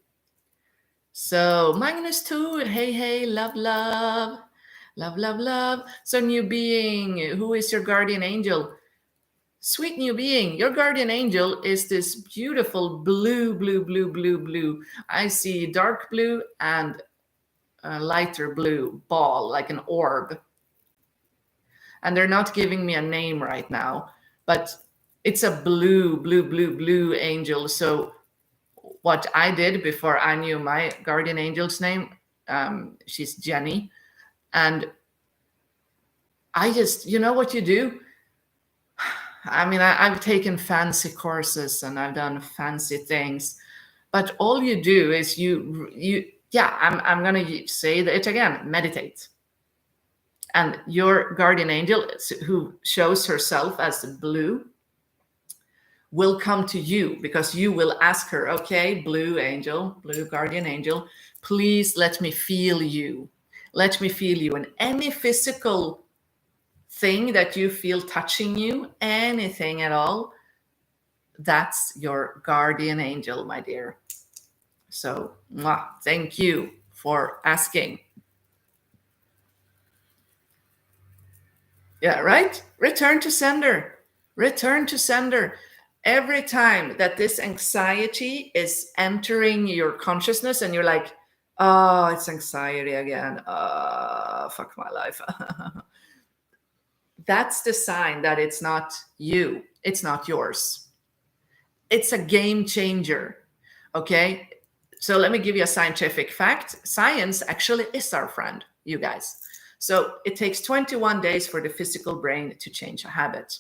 So, Magnus too, hey, love, love, love, love, love. So, new being, who is your guardian angel? Sweet new being, your guardian angel is this beautiful blue, blue, blue, blue, blue. I see dark blue and a lighter blue ball, like an orb. And they're not giving me a name right now, but it's a blue, blue, blue, blue angel. So what I did before I knew my guardian angel's name, she's Jenny. And I just, you know what you do? I mean, I've taken fancy courses and I've done fancy things, but all you do is I'm going to say it again, meditate. And your guardian angel, who shows herself as blue, will come to you because you will ask her, okay, blue angel, blue guardian angel, please let me feel you. Let me feel you. And any physical thing that you feel touching you, anything at all, that's your guardian angel, my dear. So, thank you for asking. Yeah, right? Return to sender. Return to sender. Every time that this anxiety is entering your consciousness and you're like, oh, it's anxiety again. Fuck my life. That's the sign that it's not you. It's not yours. It's a game changer. Okay? So let me give you a scientific fact. Science actually is our friend, you guys. So it takes 21 days for the physical brain to change a habit.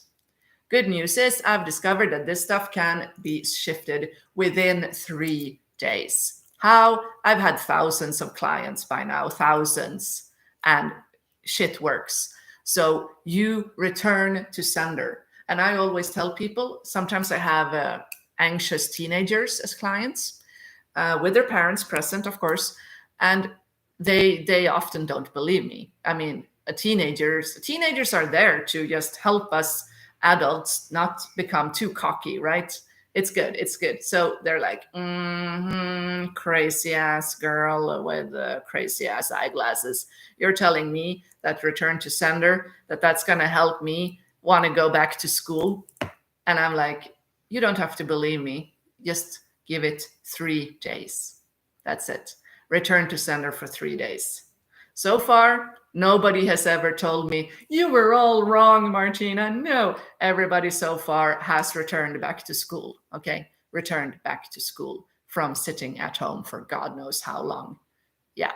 Good news is I've discovered that this stuff can be shifted within 3 days. How? I've had thousands of clients by now, thousands, and shit works. So you return to sender. And I always tell people, sometimes I have anxious teenagers as clients with their parents present, of course, and they often don't believe me. I mean, teenagers are there to just help us adults not become too cocky, right? It's good. It's good. So they're like, crazy ass girl with crazy ass eyeglasses. You're telling me that return to sender, that's going to help me want to go back to school? And I'm like, you don't have to believe me. Just give it 3 days. That's it. Return to sender for 3 days. So far, nobody has ever told me, you were all wrong, Martina. No, everybody so far has returned back to school, okay? Returned back to school from sitting at home for God knows how long. Yeah.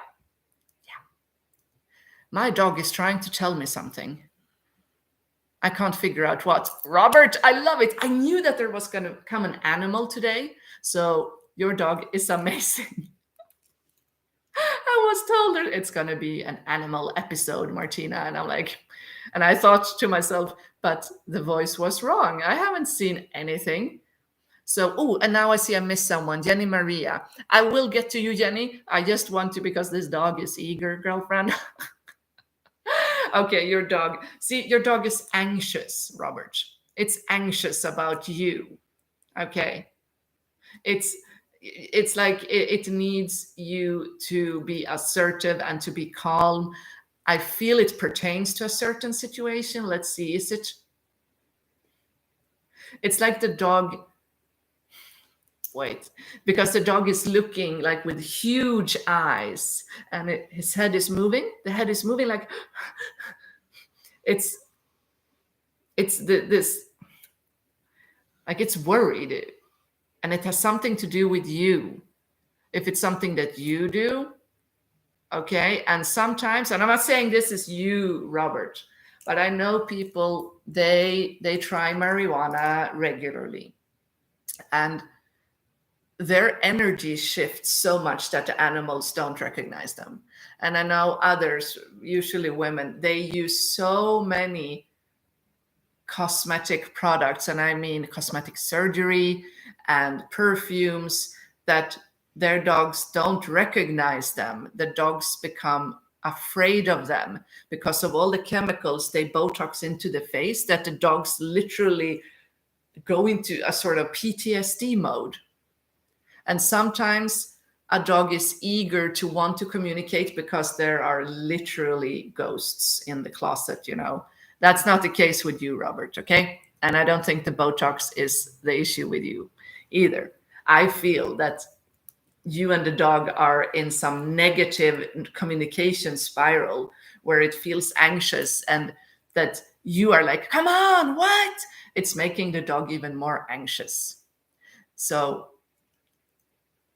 My dog is trying to tell me something. I can't figure out what. Robert, I love it. I knew that there was going to come an animal today. So your dog is amazing. I was told it's going to be an animal episode, Martina. And I'm like, and I thought to myself, but the voice was wrong. I haven't seen anything. So, and now I see I missed someone, Jenny Maria. I will get to you, Jenny. I just want to, because this dog is eager, girlfriend. Okay, your dog. See, your dog is anxious, Robert. It's anxious about you. Okay. It's like it needs you to be assertive and to be calm. I feel it pertains to a certain situation. Let's see, is it? It's like the dog. Wait, because the dog is looking like with huge eyes, and his head is moving. The head is moving like it's this, like it's worried, and it has something to do with you. If it's something that you do, okay. And sometimes, and I'm not saying this is you, Robert, but I know people, they try marijuana regularly, and their energy shifts so much that the animals don't recognize them. And I know others, usually women, they use so many cosmetic products, and I mean cosmetic surgery and perfumes, that their dogs don't recognize them. The dogs become afraid of them because of all the chemicals they Botox into the face, that the dogs literally go into a sort of PTSD mode. And sometimes a dog is eager to want to communicate because there are literally ghosts in the closet, you know. That's not the case with you, Robert, okay? And I don't think the Botox is the issue with you either. I feel that you and the dog are in some negative communication spiral where it feels anxious, and that you are like, come on, what? It's making the dog even more anxious. So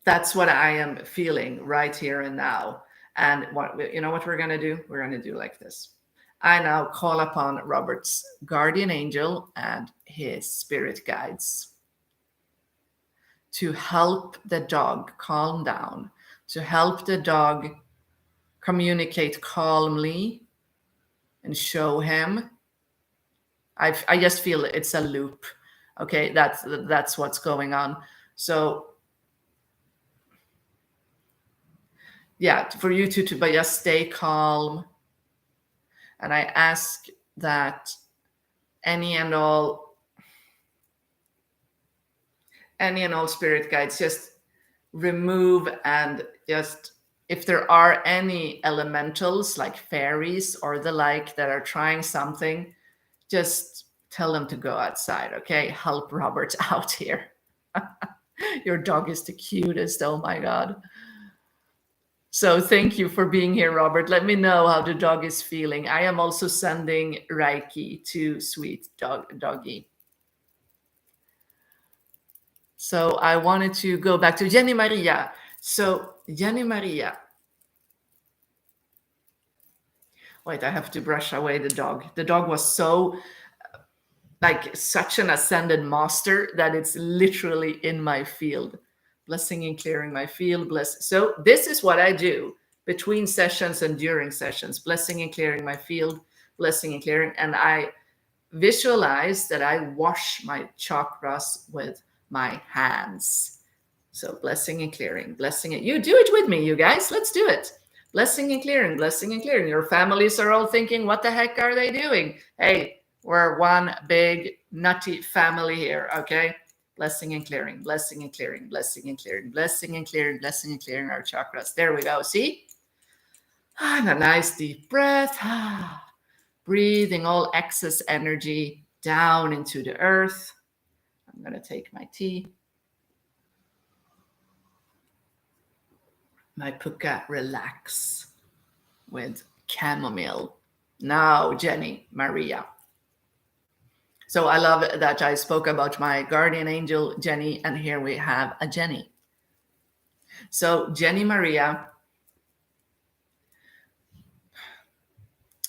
that's what I am feeling right here and now. And what, you know what we're going to do? We're going to do like this. I now call upon Robert's guardian angel and his spirit guides to help the dog calm down, to help the dog communicate calmly and show him. I just feel it's a loop. Okay, that's what's going on. So yeah, for you to but just stay calm. And I ask that any and all spirit guides just remove, and just, if there are any elementals like fairies or the like that are trying something, just tell them to go outside, okay? Help Robert out here. Your dog is the cutest, oh my God. So thank you for being here, Robert. Let me know how the dog is feeling. I am also sending Reiki to sweet doggy. So I wanted to go back to Jenny Maria. So Jenny Maria. Wait, I have to brush away the dog. The dog was so, like, such an ascended master that it's literally in my field. Blessing and clearing my field. So this is what I do between sessions and during sessions. Blessing and clearing my field. Blessing and clearing. And I visualize that I wash my chakras with my hands. So blessing and clearing, blessing it. You do it with me, you guys. Let's do it. Blessing and clearing, blessing and clearing. Your families are all thinking, what the heck are they doing? Hey, we're one big nutty family here, okay? Blessing and clearing, blessing and clearing, blessing and clearing, blessing and clearing, blessing and clearing our chakras. There we go. See? And a nice deep breath. Breathing all excess energy down into the earth. I'm going to take my tea. My puka relax with chamomile. Now, Jenny Maria. So I love that I spoke about my guardian angel, Jenny, and here we have a Jenny. So Jenny Maria.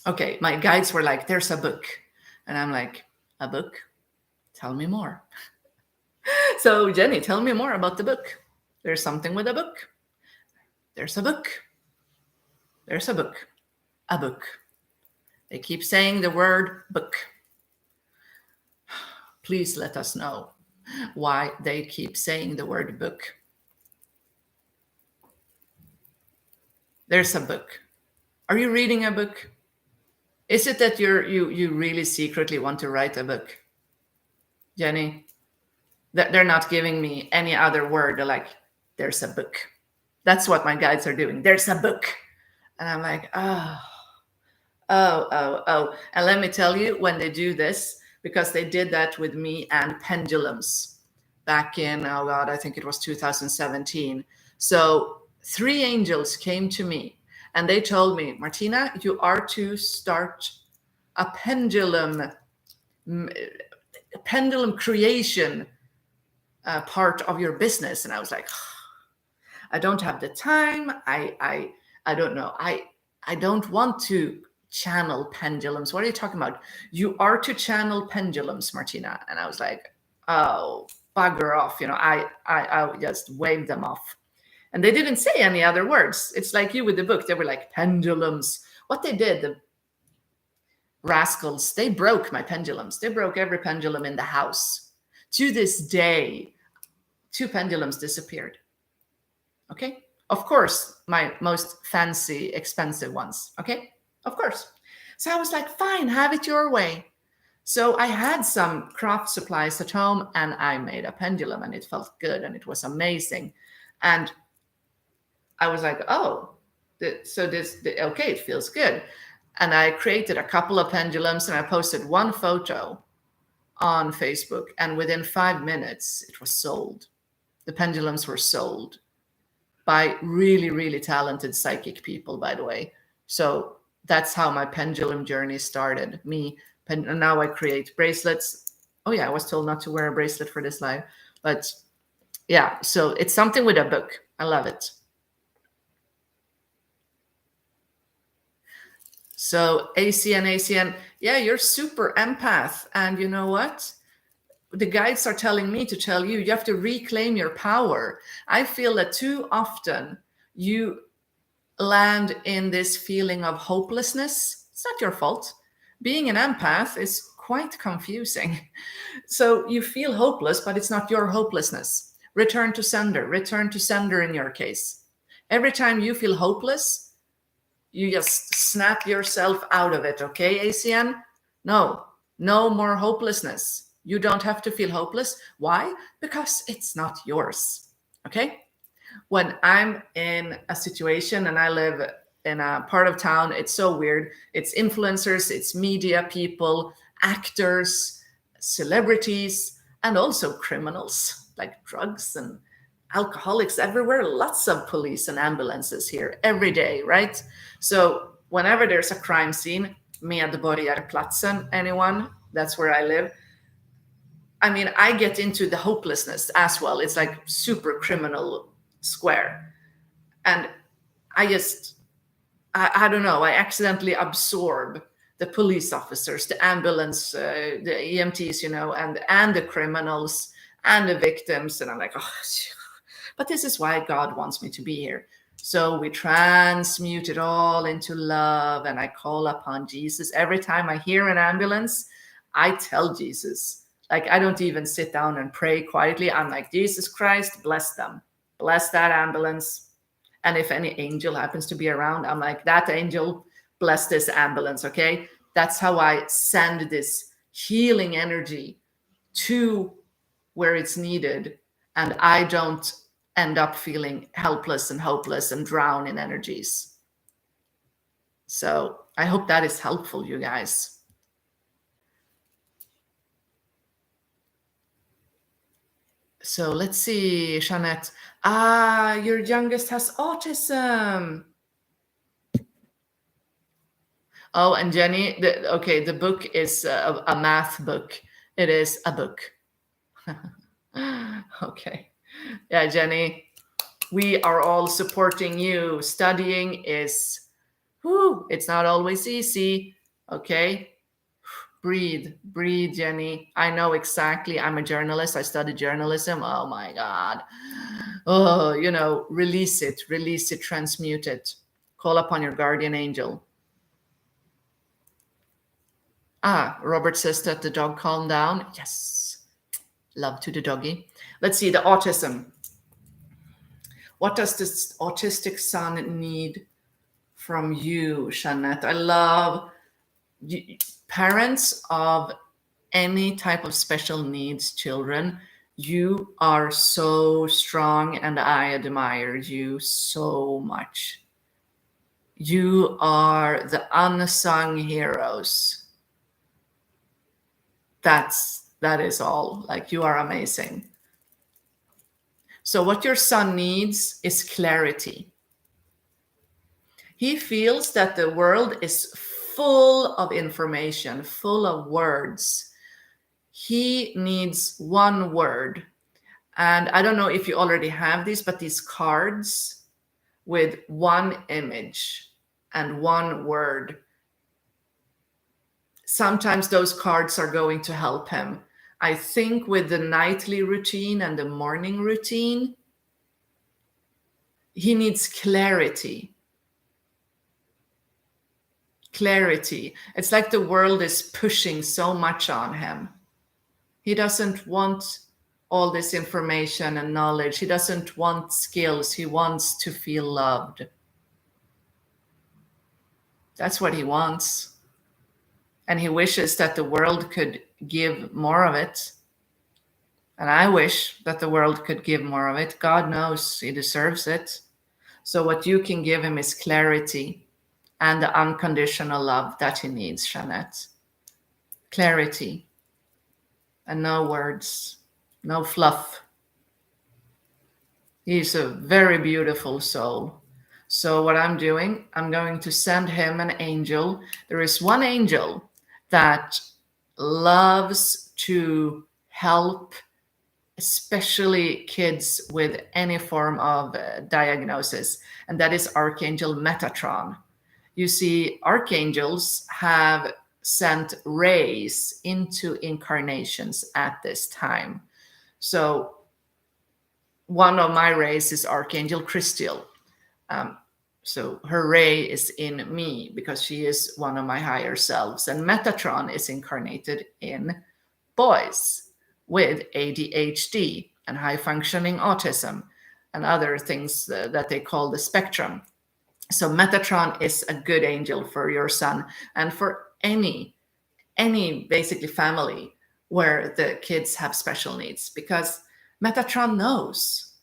Okay, my guides were like, there's a book. And I'm like, a book? Tell me more. So Jenny, tell me more about the book. There's something with a book. There's a book. There's a book. A book. They keep saying the word book. Please let us know why they keep saying the word book. There's a book. Are you reading a book? Is it that you really secretly want to write a book? Jenny, they're not giving me any other word. They're like, there's a book. That's what my guides are doing. There's a book. And I'm like, oh, Oh. And let me tell you, when they do this, because they did that with me and pendulums back in, oh God, I think it was 2017. So 3 angels came to me and they told me, Martina, you are to start a pendulum creation part of your business. And I was like, I don't have the time. I don't know. I don't want to channel pendulums. What are you talking about? You are to channel pendulums, Martina. And I was like, oh, bugger off. I just waved them off. And they didn't say any other words. It's like you with the book. They were like, pendulums. What they did, the rascals, they broke my pendulums. They broke every pendulum in the house. To this day, 2 pendulums disappeared. Okay, of course, my most fancy, expensive ones. Okay, of course. So I was like, fine, have it your way. So I had some craft supplies at home and I made a pendulum and it felt good and it was amazing. And I was like, oh, okay, it feels good. And I created a couple of pendulums and I posted one photo on Facebook. And within 5 minutes, it was sold. The pendulums were sold by really, really talented psychic people, by the way. So that's how my pendulum journey started. And now I create bracelets. Oh yeah, I was told not to wear a bracelet for this live, but yeah, so it's something with a book. I love it. So ACN, yeah, you're super empath. And you know what? The guides are telling me to tell you, you have to reclaim your power. I feel that too often you land in this feeling of hopelessness. It's not your fault. Being an empath is quite confusing. So you feel hopeless, but it's not your hopelessness. Return to sender in your case. Every time you feel hopeless, you just snap yourself out of it, okay, ACN? No more hopelessness. You don't have to feel hopeless. Why? Because it's not yours, okay? When I'm in a situation and I live in a part of town, it's so weird. It's influencers, it's media people, actors, celebrities, and also criminals like drugs and alcoholics everywhere. Lots of police and ambulances here every day, right? So whenever there's a crime scene, Medborgarplatsen, anyone, that's where I live. I mean, I get into the hopelessness as well. It's like super criminal square. And I don't know, I accidentally absorb the police officers, the ambulance, the EMTs, and the criminals and the victims. And I'm like, oh, but this is why God wants me to be here. So we transmute it all into love. And I call upon Jesus. Every time I hear an ambulance, I tell Jesus, like, I don't even sit down and pray quietly. I'm like, Jesus Christ, bless them. Bless that ambulance. And if any angel happens to be around, I'm like, that angel, bless this ambulance, okay? That's how I send this healing energy to where it's needed. And I don't end up feeling helpless and hopeless and drown in energies. So I hope that is helpful, you guys. So let's see, Jeanette. Your youngest has autism. Oh, and Jenny, the book is a math book. It is a book. Okay. Yeah, Jenny, we are all supporting you. Studying is, it's not always easy. Okay. Breathe, Jenny. I know exactly. I'm a journalist. I studied journalism. Oh my God. Oh, release it, transmute it. Call upon your guardian angel. Robert says that the dog calmed down. Yes. Love to the doggy. Let's see, the autism. What does this autistic son need from you, Jeanette? I love parents of any type of special needs children. You are so strong and I admire you so much. You are the unsung heroes. That is all. Like, you are amazing. So what your son needs is clarity. He feels that the world is full of information, full of words. He needs one word. And I don't know if you already have these, but these cards with one image and one word. Sometimes those cards are going to help him. I think with the nightly routine and the morning routine, he needs clarity. Clarity. It's like the world is pushing so much on him. He doesn't want all this information and knowledge. He doesn't want skills. He wants to feel loved. That's what he wants. And he wishes that the world could give more of it. And I wish that the world could give more of it. God knows he deserves it. So what you can give him is clarity and the unconditional love that he needs, Jeanette. Clarity. And no words, no fluff. He's a very beautiful soul. So what I'm doing, I'm going to send him an angel. There is one angel that loves to help, especially kids with any form of diagnosis, and that is Archangel Metatron. You see, archangels have sent rays into incarnations at this time. So one of my rays is Archangel Christiel. So her ray is in me because she is one of my higher selves. And Metatron is incarnated in boys with ADHD and high functioning autism and other things that they call the spectrum. So Metatron is a good angel for your son and for any basically family where the kids have special needs, because Metatron knows,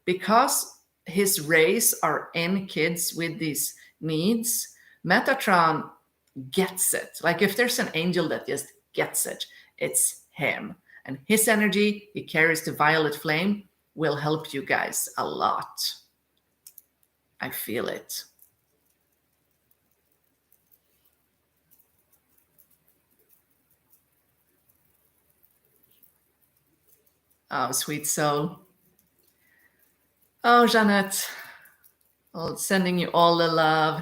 because his rays are in kids with these needs. Metatron gets it. Like, if there's an angel that just gets it, it's him. And his energy, he carries the violet flame, will help you guys a lot. I feel it. Oh, sweet soul. Oh, Jeanette. Well, sending you all the love.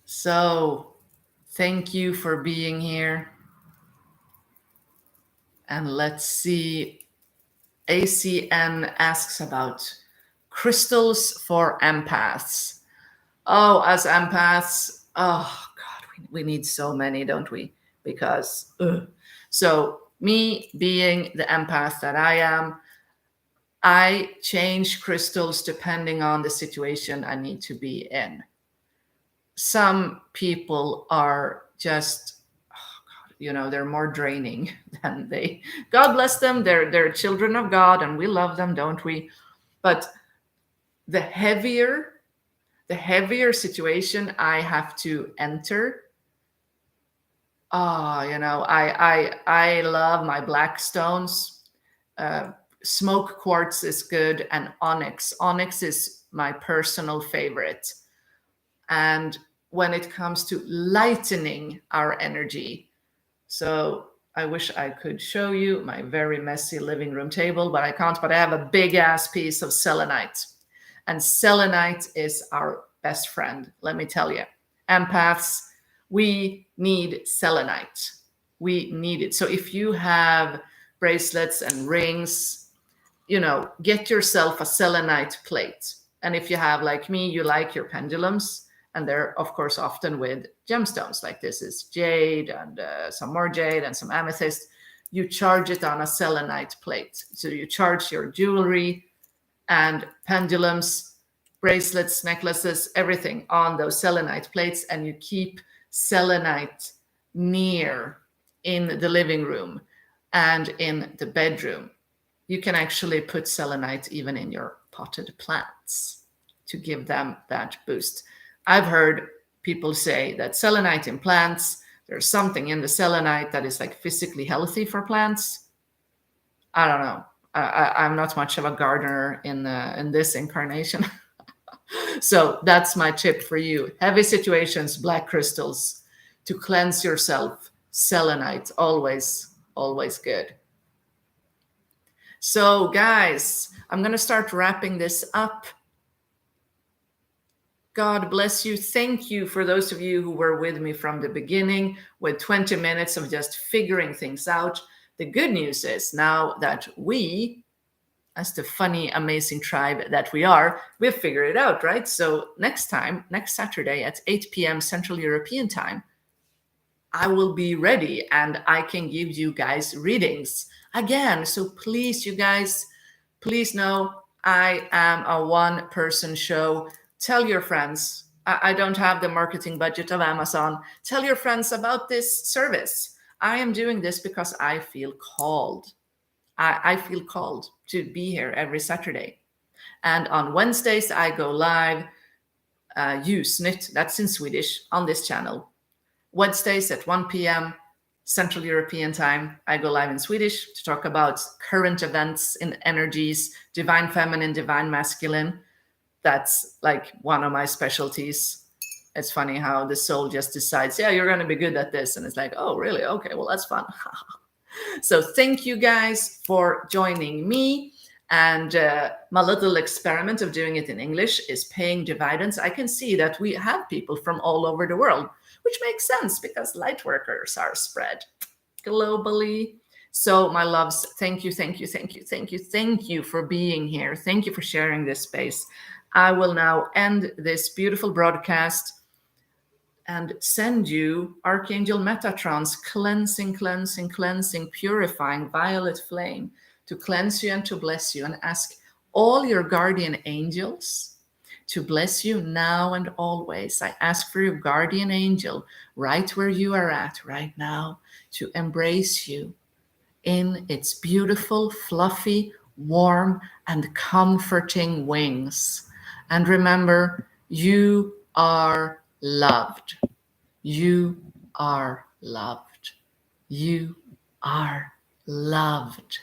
So, thank you for being here. And let's see. ACN asks about crystals for empaths. Oh, as empaths, oh God, we need so many, don't we? Because, so me being the empath that I am, I change crystals depending on the situation I need to be in. Some people are just, they're more draining than they, God bless them, they're children of God and we love them, don't we? But the heavier situation I have to enter, I love my black stones. Smoke quartz is good, and onyx. Onyx is my personal favorite. And when it comes to lightening our energy, so I wish I could show you my very messy living room table, but I can't. But I have a big ass piece of selenite. And selenite is our best friend, let me tell you. Empaths, we need selenite. We need it. So if you have bracelets and rings, get yourself a selenite plate. And if you have, like me, you like your pendulums, and they're, of course, often with gemstones, like this is jade and some more jade and some amethyst. You charge it on a selenite plate. So you charge your jewelry and pendulums, bracelets, necklaces, everything on those selenite plates, and you keep selenite near in the living room and in the bedroom. You can actually put selenite even in your potted plants to give them that boost. I've heard people say that selenite in plants, there's something in the selenite that is like physically healthy for plants. I don't know. I'm not much of a gardener in this incarnation. So that's my tip for you. Heavy situations, black crystals to cleanse yourself. Selenite, always, always good. So, guys, I'm going to start wrapping this up. God bless you. Thank you for those of you who were with me from the beginning with 20 minutes of just figuring things out. The good news is now that we, as the funny, amazing tribe that we are, we've figured it out, right? So next time, next Saturday at 8 p.m. Central European time, I will be ready and I can give you guys readings again. So please, you guys, please know I am a one-person show. Tell your friends. I don't have the marketing budget of Amazon. Tell your friends about this service. I am doing this because I feel called. I feel called to be here every Saturday. And on Wednesdays, I go live, Ljusnytt, that's in Swedish, on this channel. Wednesdays at 1 p.m. Central European time, I go live in Swedish to talk about current events in energies, divine feminine, divine masculine. That's like one of my specialties. It's funny how the soul just decides, yeah, you're going to be good at this. And it's like, oh, really? Okay, well, that's fun. So thank you guys for joining me. And my little experiment of doing it in English is paying dividends. I can see that we have people from all over the world, which makes sense because light workers are spread globally. So my loves, thank you, thank you, thank you, thank you, thank you for being here. Thank you for sharing this space. I will now end this beautiful broadcast and send you Archangel Metatron's cleansing, cleansing, cleansing, purifying violet flame to cleanse you and to bless you, and ask all your guardian angels to bless you now and always. I ask for your guardian angel right where you are at right now to embrace you in its beautiful, fluffy, warm, and comforting wings. And remember, you are loved. You are loved. You are loved.